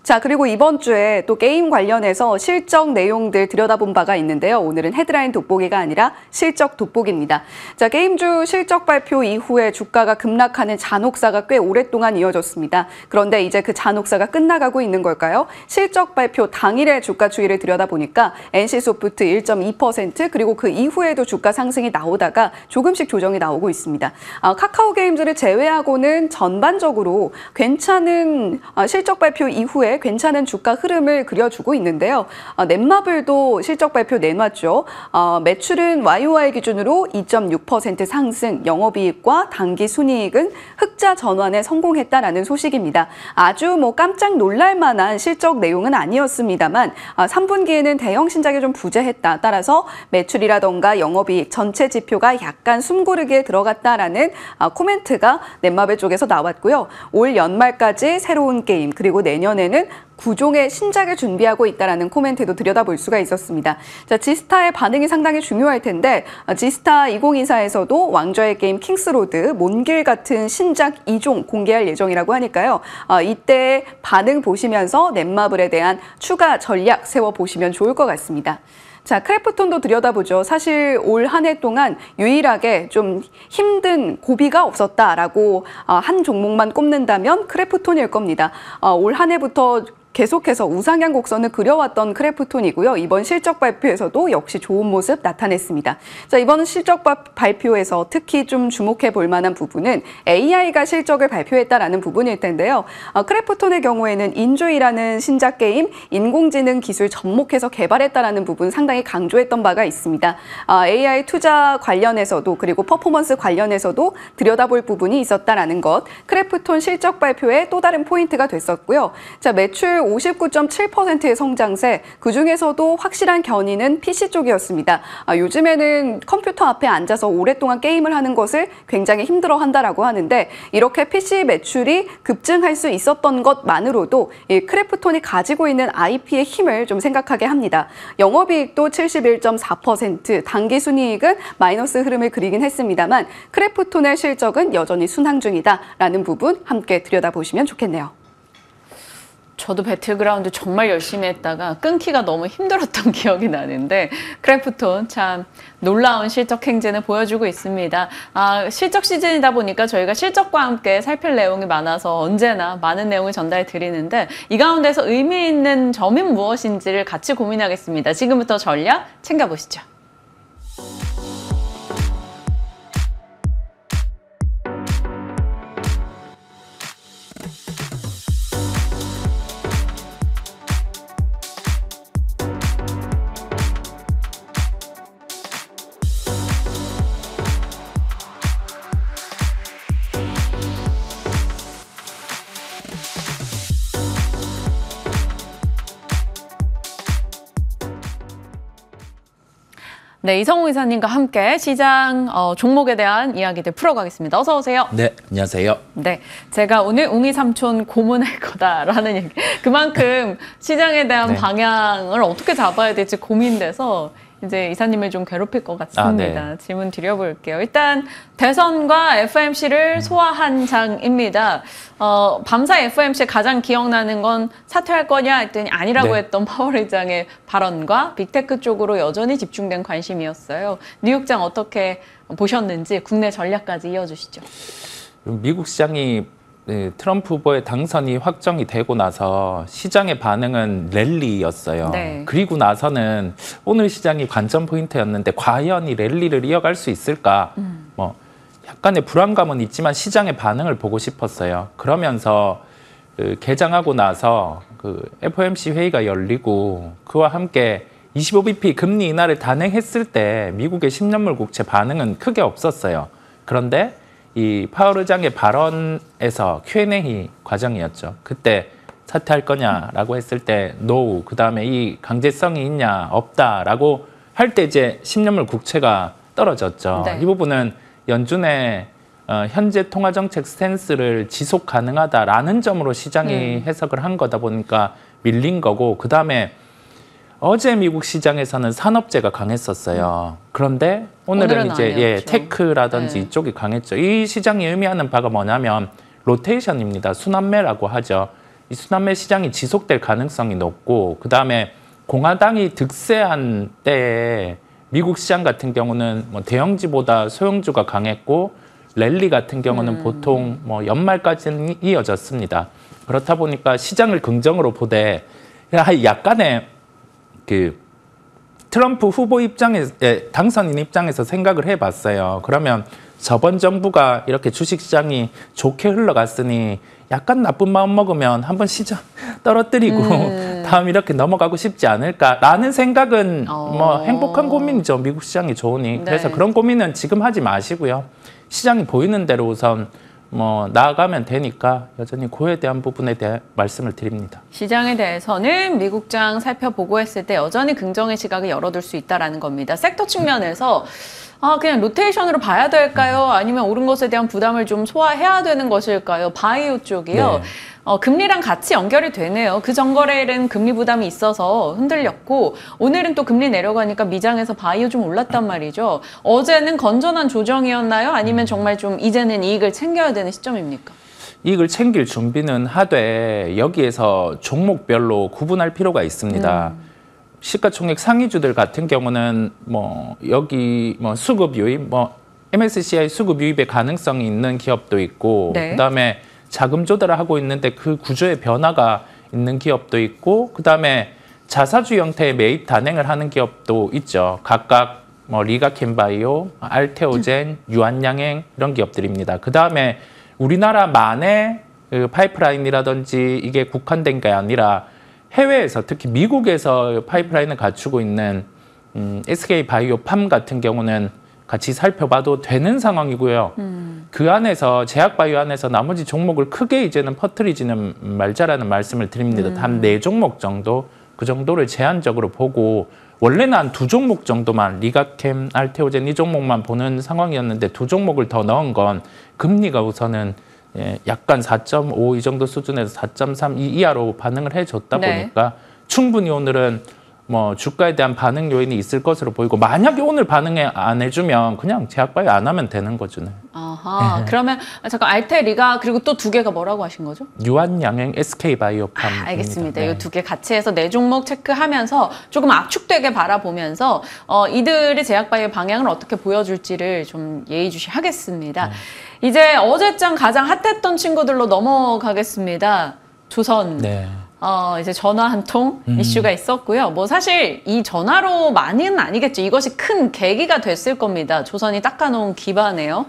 자, 그리고 이번 주에 또 게임 관련해서 실적 내용들 들여다본 바가 있는데요. 오늘은 헤드라인 돋보기가 아니라 실적 돋보기입니다. 자, 게임주 실적 발표 이후에 주가가 급락하는 잔혹사가 꽤 오랫동안 이어졌습니다. 그런데 이제 그 잔혹사가 끝나가고 있는 걸까요? 실적 발표 당일의 주가 추이를 들여다보니까 NC소프트 1.2%, 그리고 그 이후에도 주가 상승이 나오다가 조금씩 조정이 나오고 있습니다. 카카오게임즈를 제외하고는 전반적으로 괜찮은 실적 발표 이후에 괜찮은 주가 흐름을 그려주고 있는데요. 넷마블도 실적 발표 내놨죠. 매출은 YOY 기준으로 2.6% 상승, 영업이익과 당기순이익은 흑자 전환에 성공했다라는 소식입니다. 아주 깜짝 놀랄 만한 실적 내용은 아니었습니다만 3분기에는 대형 신작이 좀 부재했다. 따라서 매출이라던가 영업이익 전체 지표가 약간 숨고르기에 들어갔다라는 코멘트가 넷마블 쪽에서 나왔고요. 올 연말까지 새로운 게임, 그리고 내년에는 9종의 신작을 준비하고 있다는 코멘트도 들여다볼 수가 있었습니다. 자, 지스타의 반응이 상당히 중요할 텐데 지스타 2024에서도 왕좌의 게임 킹스로드, 몬길 같은 신작 2종 공개할 예정이라고 하니까요. 이때 반응 보시면서 넷마블에 대한 추가 전략 세워보시면 좋을 것 같습니다. 자, 크래프톤도 들여다보죠. 사실 올 한 해 동안 유일하게 좀 힘든 고비가 없었다라고 한 종목만 꼽는다면 크래프톤일 겁니다. 올 한 해부터 계속해서 우상향 곡선을 그려왔던 크래프톤이고요. 이번 실적 발표에서도 역시 좋은 모습 나타냈습니다. 자, 이번 실적 발표에서 특히 좀 주목해 볼 만한 부분은 AI가 실적을 발표했다라는 부분일 텐데요. 크래프톤의 경우에는 인조이라는 신작 게임, 인공지능 기술 접목해서 개발했다라는 부분 상당히 강조했던 바가 있습니다. AI 투자 관련해서도, 그리고 퍼포먼스 관련해서도 들여다볼 부분이 있었다라는 것, 크래프톤 실적 발표의 또 다른 포인트가 됐었고요. 자, 매출 59.7%의 성장세, 그중에서도 확실한 견인은 PC 쪽이었습니다. 요즘에는 컴퓨터 앞에 앉아서 오랫동안 게임을 하는 것을 굉장히 힘들어한다라고 하는데 이렇게 PC 매출이 급증할 수 있었던 것만으로도 이 크래프톤이 가지고 있는 IP의 힘을 좀 생각하게 합니다. 영업이익도 71.4%, 당기순이익은 마이너스 흐름을 그리긴 했습니다만 크래프톤의 실적은 여전히 순항 중이다라는 부분 함께 들여다보시면 좋겠네요. 저도 배틀그라운드 정말 열심히 했다가 끊기가 너무 힘들었던 기억이 나는데 크래프톤 참 놀라운 실적 행진을 보여주고 있습니다. 실적 시즌이다 보니까 저희가 실적과 함께 살필 내용이 많아서 언제나 많은 내용을 전달 드리는데 이 가운데서 의미 있는 점이 무엇인지를 같이 고민하겠습니다. 지금부터 전략 챙겨보시죠. 네, 이성우 이사님과 함께 시장 종목에 대한 이야기들 풀어가겠습니다. 어서 오세요. 네, 안녕하세요. 네, 제가 오늘 웅이 삼촌 고문할 거다라는 얘기. 그만큼 시장에 대한 방향을 어떻게 잡아야 될지 고민돼서 이제 이사님을 좀 괴롭힐 것 같습니다. 질문 드려볼게요. 일단 대선과 FOMC를 소화한 장입니다. 밤사 FOMC 가장 기억나는 건 사퇴할 거냐 했더니 아니라고 했던 파월 의장의 발언과 빅테크 쪽으로 여전히 집중된 관심이었어요. 뉴욕장 어떻게 보셨는지 국내 전략까지 이어주시죠. 미국 시장이 트럼프 후보의 당선이 확정이 되고 나서 시장의 반응은 랠리였어요. 네. 그리고 나서는 오늘 시장이 관전 포인트였는데 과연 이 랠리를 이어갈 수 있을까? 뭐 약간의 불안감은 있지만 시장의 반응을 보고 싶었어요. 그러면서 개장하고 나서 FOMC 회의가 열리고 그와 함께 25bp 금리 인하를 단행했을 때 미국의 10년물 국채 반응은 크게 없었어요. 그런데 이 파월 의장의 발언에서 Q&A 과정이었죠. 그때 사퇴할 거냐라고 했을 때 no, 그다음에 이 강제성이 있냐 없다라고 할 때 이제 10년물 국채가 떨어졌죠. 네. 이 부분은 연준의 현재 통화정책 스탠스를 지속 가능하다라는 점으로 시장이 해석을 한 거다 보니까 밀린 거고, 그다음에 어제 미국 시장에서는 산업재가 강했었어요. 그런데 오늘은 이제 테크라든지 이쪽이 강했죠. 이 시장이 의미하는 바가 뭐냐면 로테이션입니다. 순환매라고 하죠. 이 순환매 시장이 지속될 가능성이 높고, 그다음에 공화당이 득세한 때에 미국 시장 같은 경우는 뭐 대형주보다 소형주가 강했고 랠리 같은 경우는 보통 뭐 연말까지는 이어졌습니다. 그렇다 보니까 시장을 긍정으로 보되 약간의 트럼프 후보 입장에서, 당선인 입장에서 생각을 해봤어요. 그러면 저번 정부가 이렇게 주식시장이 좋게 흘러갔으니 약간 나쁜 마음 먹으면 한번 시장 떨어뜨리고 다음 이렇게 넘어가고 싶지 않을까라는 생각은 뭐 행복한 고민이죠. 미국 시장이 좋으니. 그래서 그런 고민은 지금 하지 마시고요. 시장이 보이는 대로 우선 뭐 나아가면 되니까 여전히 그에 대한 부분에 대해 말씀을 드립니다. 시장에 대해서는 미국장 살펴보고 했을 때 여전히 긍정의 시각을 열어둘 수 있다는 겁니다. 섹터 측면에서 그냥 로테이션으로 봐야 될까요? 아니면 오른 것에 대한 부담을 좀 소화해야 되는 것일까요? 바이오 쪽이요. 네. 금리랑 같이 연결이 되네요. 그 전거래일은 금리 부담이 있어서 흔들렸고 오늘은 또 금리 내려가니까 미장에서 바이오 좀 올랐단 말이죠. 어제는 건전한 조정이었나요? 아니면 정말 좀 이제는 이익을 챙겨야 되는 시점입니까? 이익을 챙길 준비는 하되 여기에서 종목별로 구분할 필요가 있습니다. 시가총액 상위주들 같은 경우는 뭐 여기 뭐 수급 유입, 뭐 MSCI 수급 유입의 가능성이 있는 기업도 있고, 그다음에 자금 조달을 하고 있는데 그 구조의 변화가 있는 기업도 있고, 그다음에 자사주 형태의 매입 단행을 하는 기업도 있죠. 각각 뭐 리가켄바이오, 알테오젠, 유한양행 이런 기업들입니다. 그다음에 우리나라만의 그 파이프라인이라든지 이게 국한된 게 아니라 해외에서 특히 미국에서 파이프라인을 갖추고 있는 SK바이오팜 같은 경우는 같이 살펴봐도 되는 상황이고요. 그 안에서 제약바이오 안에서 나머지 종목을 크게 이제는 퍼뜨리지는 말자라는 말씀을 드립니다. 한 4종목 정도, 그 정도를 제한적으로 보고 원래는 한 2종목 정도만 리가캠, 알테오젠 이 종목만 보는 상황이었는데 2종목을 더 넣은 건 금리가 우선은 약간 4.5 이 정도 수준에서 4.3 이하로 반응을 해줬다 보니까 충분히 오늘은 뭐 주가에 대한 반응 요인이 있을 것으로 보이고 만약에 오늘 반응에 안 해주면 그냥 제약바이오 안 하면 되는 거죠. 네. 아하. 그러면 잠깐 알테, 리가 그리고 또 2개가 뭐라고 하신 거죠? 유한양행, SK바이오팜. 알겠습니다. 이 2개 같이 해서 4종목 체크하면서 조금 압축되게 바라보면서 이들이 제약바이오 방향을 어떻게 보여줄지를 좀 예의주시하겠습니다. 이제 어제장 가장 핫했던 친구들로 넘어가겠습니다. 조선. 네. 이제 전화 한 통 이슈가 있었고요. 뭐 사실 이 전화로만은 아니겠죠. 이것이 큰 계기가 됐을 겁니다. 조선이 닦아놓은 기반에요.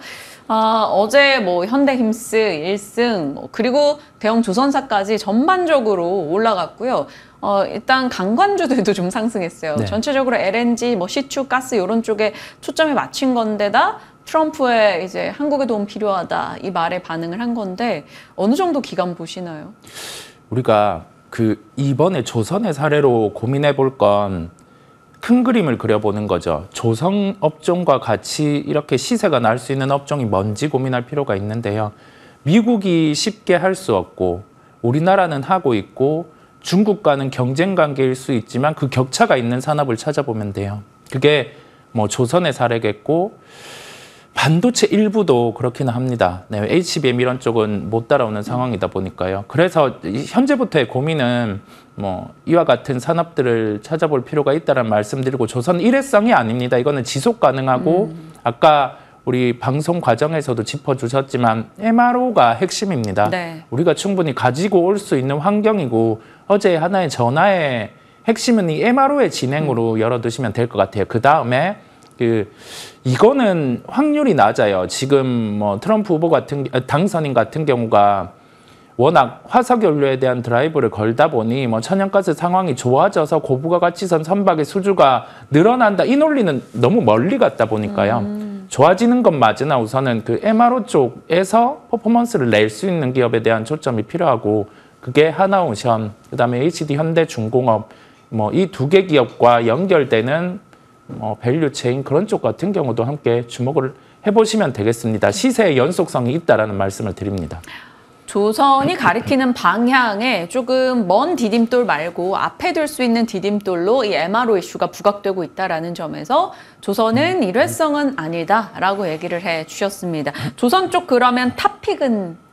어제 뭐 현대힘스 1승, 그리고 대형 조선사까지 전반적으로 올라갔고요. 일단 강관주들도 좀 상승했어요. 네. 전체적으로 LNG, 뭐 시추, 가스 이런 쪽에 초점이 맞춘 건데다 트럼프의 이제 한국의 도움 필요하다 이 말에 반응을 한 건데 어느 정도 기간 보시나요? 우리가 이번에 조선의 사례로 고민해 볼 건 큰 그림을 그려보는 거죠. 조선 업종과 같이 이렇게 시세가 날 수 있는 업종이 뭔지 고민할 필요가 있는데요. 미국이 쉽게 할 수 없고 우리나라는 하고 있고 중국과는 경쟁 관계일 수 있지만 그 격차가 있는 산업을 찾아보면 돼요. 그게 뭐 조선의 사례겠고 반도체 일부도 그렇기는 합니다. 네, HBM 이런 쪽은 못 따라오는 상황이다 보니까요. 그래서 현재부터의 고민은 뭐 이와 같은 산업들을 찾아볼 필요가 있다는 말씀드리고 조선 일회성이 아닙니다. 이거는 지속 가능하고 아까 우리 방송 과정에서도 짚어주셨지만 MRO가 핵심입니다. 네. 우리가 충분히 가지고 올 수 있는 환경이고 어제 하나의 전화의 핵심은 이 MRO의 진행으로 열어두시면 될 것 같아요. 그 다음에 이거는 확률이 낮아요. 지금 뭐 트럼프 후보 당선인 같은 경우가 워낙 화석연료에 대한 드라이브를 걸다 보니 뭐 천연가스 상황이 좋아져서 고부가가치선 선박의 수주가 늘어난다. 이 논리는 너무 멀리 갔다 보니까요. 좋아지는 건 맞으나 우선은 그 MRO 쪽에서 퍼포먼스를 낼 수 있는 기업에 대한 초점이 필요하고 그게 하나오션, 그다음에 HD 현대중공업 뭐 이 2개 기업과 연결되는 밸류체인 그런 쪽 같은 경우도 함께 주목을 해보시면 되겠습니다. 시세의 연속성이 있다라는 말씀을 드립니다. 조선이 가리키는 방향에 조금 먼 디딤돌 말고 앞에 둘 수 있는 디딤돌로 이 MRO 이슈가 부각되고 있다는 점에서 조선은 일회성은 아니다라고 얘기를 해주셨습니다. 조선 쪽 그러면 탑픽은?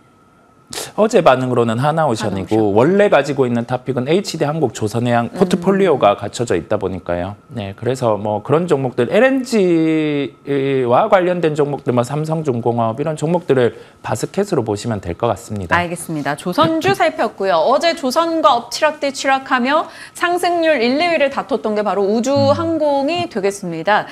어제 반응으로는 하나오션이고 원래 가지고 있는 탑픽은 HD 한국 조선해양 포트폴리오가 갖춰져 있다 보니까요. 네, 그래서 뭐 그런 종목들 LNG와 관련된 종목들, 뭐 삼성중공업 이런 종목들을 바스켓으로 보시면 될 것 같습니다. 알겠습니다. 조선주 살폈고요. 어제 조선과 엎치락뒤 치락하며 상승률 1, 2위를 다퉜던 게 바로 우주항공이 되겠습니다.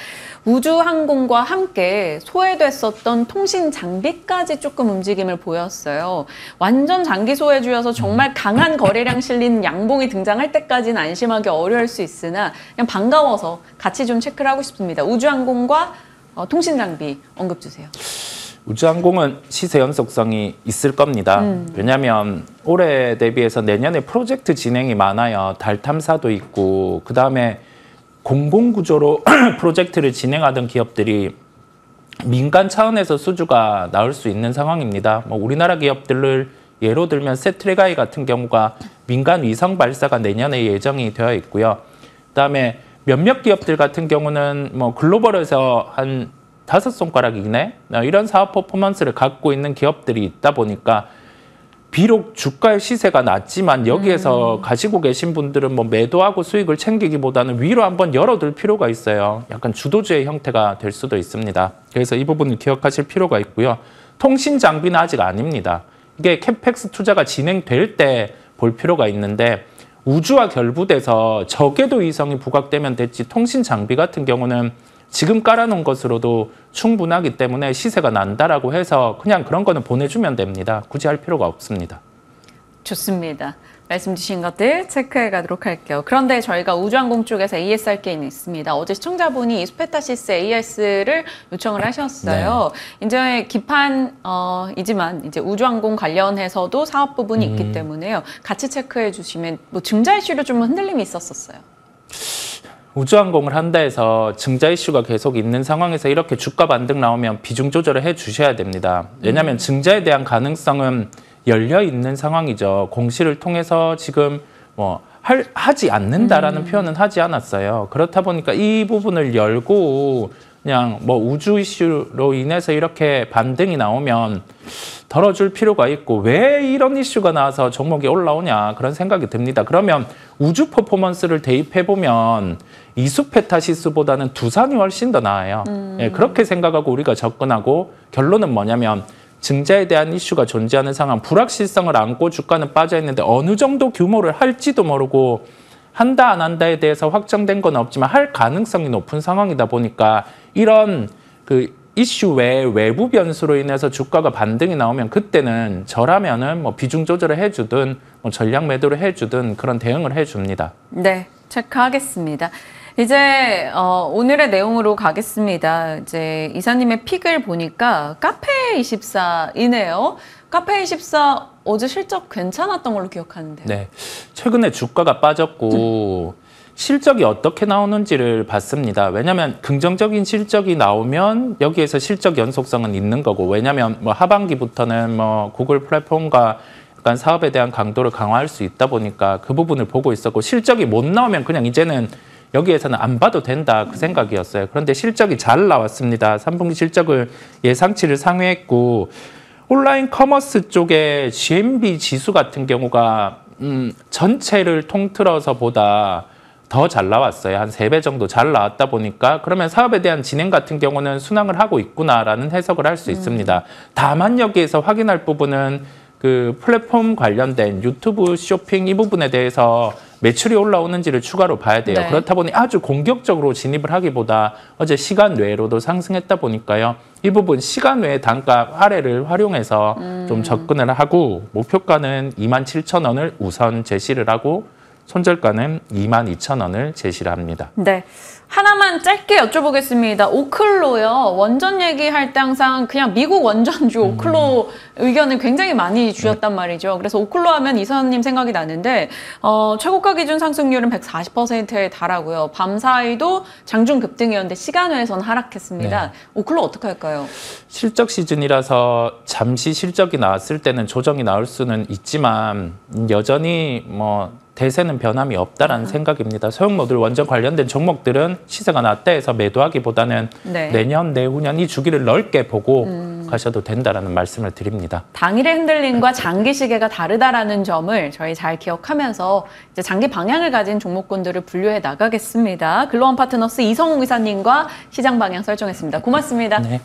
우주항공과 함께 소외됐었던 통신 장비까지 조금 움직임을 보였어요. 완전 장기 소외주여서 정말 강한 거래량 실린 양봉이 등장할 때까지는 안심하기 어려울 수 있으나 그냥 반가워서 같이 좀 체크를 하고 싶습니다. 우주항공과 통신 장비 언급 주세요. 우주항공은 시세 연속성이 있을 겁니다. 왜냐하면 올해 대비해서 내년에 프로젝트 진행이 많아요. 달 탐사도 있고 그다음에 공공구조로 프로젝트를 진행하던 기업들이 민간 차원에서 수주가 나올 수 있는 상황입니다. 뭐 우리나라 기업들을 예로 들면 세트레가이 같은 경우가 민간 위성 발사가 내년에 예정이 되어 있고요. 그다음에 몇몇 기업들 같은 경우는 뭐 글로벌에서 한 5손가락 이내 이런 사업 퍼포먼스를 갖고 있는 기업들이 있다 보니까 비록 주가의 시세가 낮지만 여기에서 가지고 계신 분들은 뭐 매도하고 수익을 챙기기보다는 위로 한번 열어둘 필요가 있어요. 약간 주도주의 형태가 될 수도 있습니다. 그래서 이 부분을 기억하실 필요가 있고요. 통신 장비는 아직 아닙니다. 이게 캐펙스 투자가 진행될 때 볼 필요가 있는데 우주와 결부돼서 적게도 위성이 부각되면 됐지 통신 장비 같은 경우는 지금 깔아놓은 것으로도 충분하기 때문에 시세가 난다라고 해서 그냥 그런 거는 보내주면 됩니다. 굳이 할 필요가 없습니다. 좋습니다. 말씀 주신 것들 체크해 가도록 할게요. 그런데 저희가 우주항공 쪽에서 AS 할 게 있습니다. 어제 시청자분이 이스페타시스 AS를 요청을 하셨어요. 네. 이제 기판이지만 이제 우주항공 관련해서도 사업 부분이 있기 때문에요. 같이 체크해 주시면 뭐 증자 이슈로 좀 흔들림이 있었어요. 우주항공을 한다 해서 증자 이슈가 계속 있는 상황에서 이렇게 주가 반등 나오면 비중 조절을 해 주셔야 됩니다. 왜냐하면 증자에 대한 가능성은 열려 있는 상황이죠. 공시를 통해서 지금 뭐 하지 않는다라는 표현은 하지 않았어요. 그렇다 보니까 이 부분을 열고 그냥 뭐 우주 이슈로 인해서 이렇게 반등이 나오면 덜어줄 필요가 있고 왜 이런 이슈가 나와서 종목이 올라오냐 그런 생각이 듭니다. 그러면 우주 퍼포먼스를 대입해보면 이수페타시스보다는 두산이 훨씬 더 나아요. 예, 그렇게 생각하고 우리가 접근하고 결론은 뭐냐면 증자에 대한 이슈가 존재하는 상황, 불확실성을 안고 주가는 빠져있는데 어느 정도 규모를 할지도 모르고 한다 안 한다에 대해서 확정된 건 없지만 할 가능성이 높은 상황이다 보니까 이런 그 이슈 외에 외부 변수로 인해서 주가가 반등이 나오면 그때는 저라면은 뭐 비중 조절을 해주든 뭐 전략 매도를 해주든 그런 대응을 해줍니다. 네, 체크하겠습니다. 이제 오늘의 내용으로 가겠습니다. 이제 이사님의 픽을 보니까 카페24이네요. 카페24 어제 실적 괜찮았던 걸로 기억하는데요. 네, 최근에 주가가 빠졌고 실적이 어떻게 나오는지를 봤습니다. 왜냐하면 긍정적인 실적이 나오면 여기에서 실적 연속성은 있는 거고, 왜냐하면 뭐 하반기부터는 뭐 구글 플랫폼과 약간 사업에 대한 강도를 강화할 수 있다 보니까 그 부분을 보고 있었고, 실적이 못 나오면 그냥 이제는 여기에서는 안 봐도 된다 그 생각이었어요. 그런데 실적이 잘 나왔습니다. 3분기 실적을 예상치를 상회했고, 온라인 커머스 쪽에 GMB 지수 같은 경우가 전체를 통틀어서 보다 더 잘 나왔어요. 한 3배 정도 잘 나왔다 보니까 그러면 사업에 대한 진행 같은 경우는 순항을 하고 있구나라는 해석을 할 수 있습니다. 다만 여기에서 확인할 부분은 그 플랫폼 관련된 유튜브 쇼핑 이 부분에 대해서 매출이 올라오는지를 추가로 봐야 돼요. 네. 그렇다 보니 아주 공격적으로 진입을 하기보다 어제 시간 외로도 상승했다 보니까요. 이 부분 시간 외 단가 할애를 활용해서 좀 접근을 하고 목표가는 27,000원을 우선 제시를 하고 손절가는 22,000원을 제시를 합니다. 네. 하나만 짧게 여쭤보겠습니다. 오클로요. 원전 얘기할 때 항상 그냥 미국 원전주 오클로 의견을 굉장히 많이 주셨단 말이죠. 그래서 오클로 하면 이사님 생각이 나는데 최고가 기준 상승률은 140%에 달하고요. 밤 사이도 장중 급등이었는데 시간외에서는 하락했습니다. 네. 오클로 어떻게 할까요? 실적 시즌이라서 잠시 실적이 나왔을 때는 조정이 나올 수는 있지만 여전히 뭐 대세는 변함이 없다라는 생각입니다. 소형모듈 원전 관련된 종목들은 시세가 낮다 해서 매도하기보다는 네. 내년, 내후년 이 주기를 넓게 보고 가셔도 된다라는 말씀을 드립니다. 당일의 흔들림과 장기 시계가 다르다라는 점을 저희 잘 기억하면서 이제 장기 방향을 가진 종목군들을 분류해 나가겠습니다. 글로원 파트너스 이성웅 이사님과 시장 방향 설정했습니다. 고맙습니다. 네.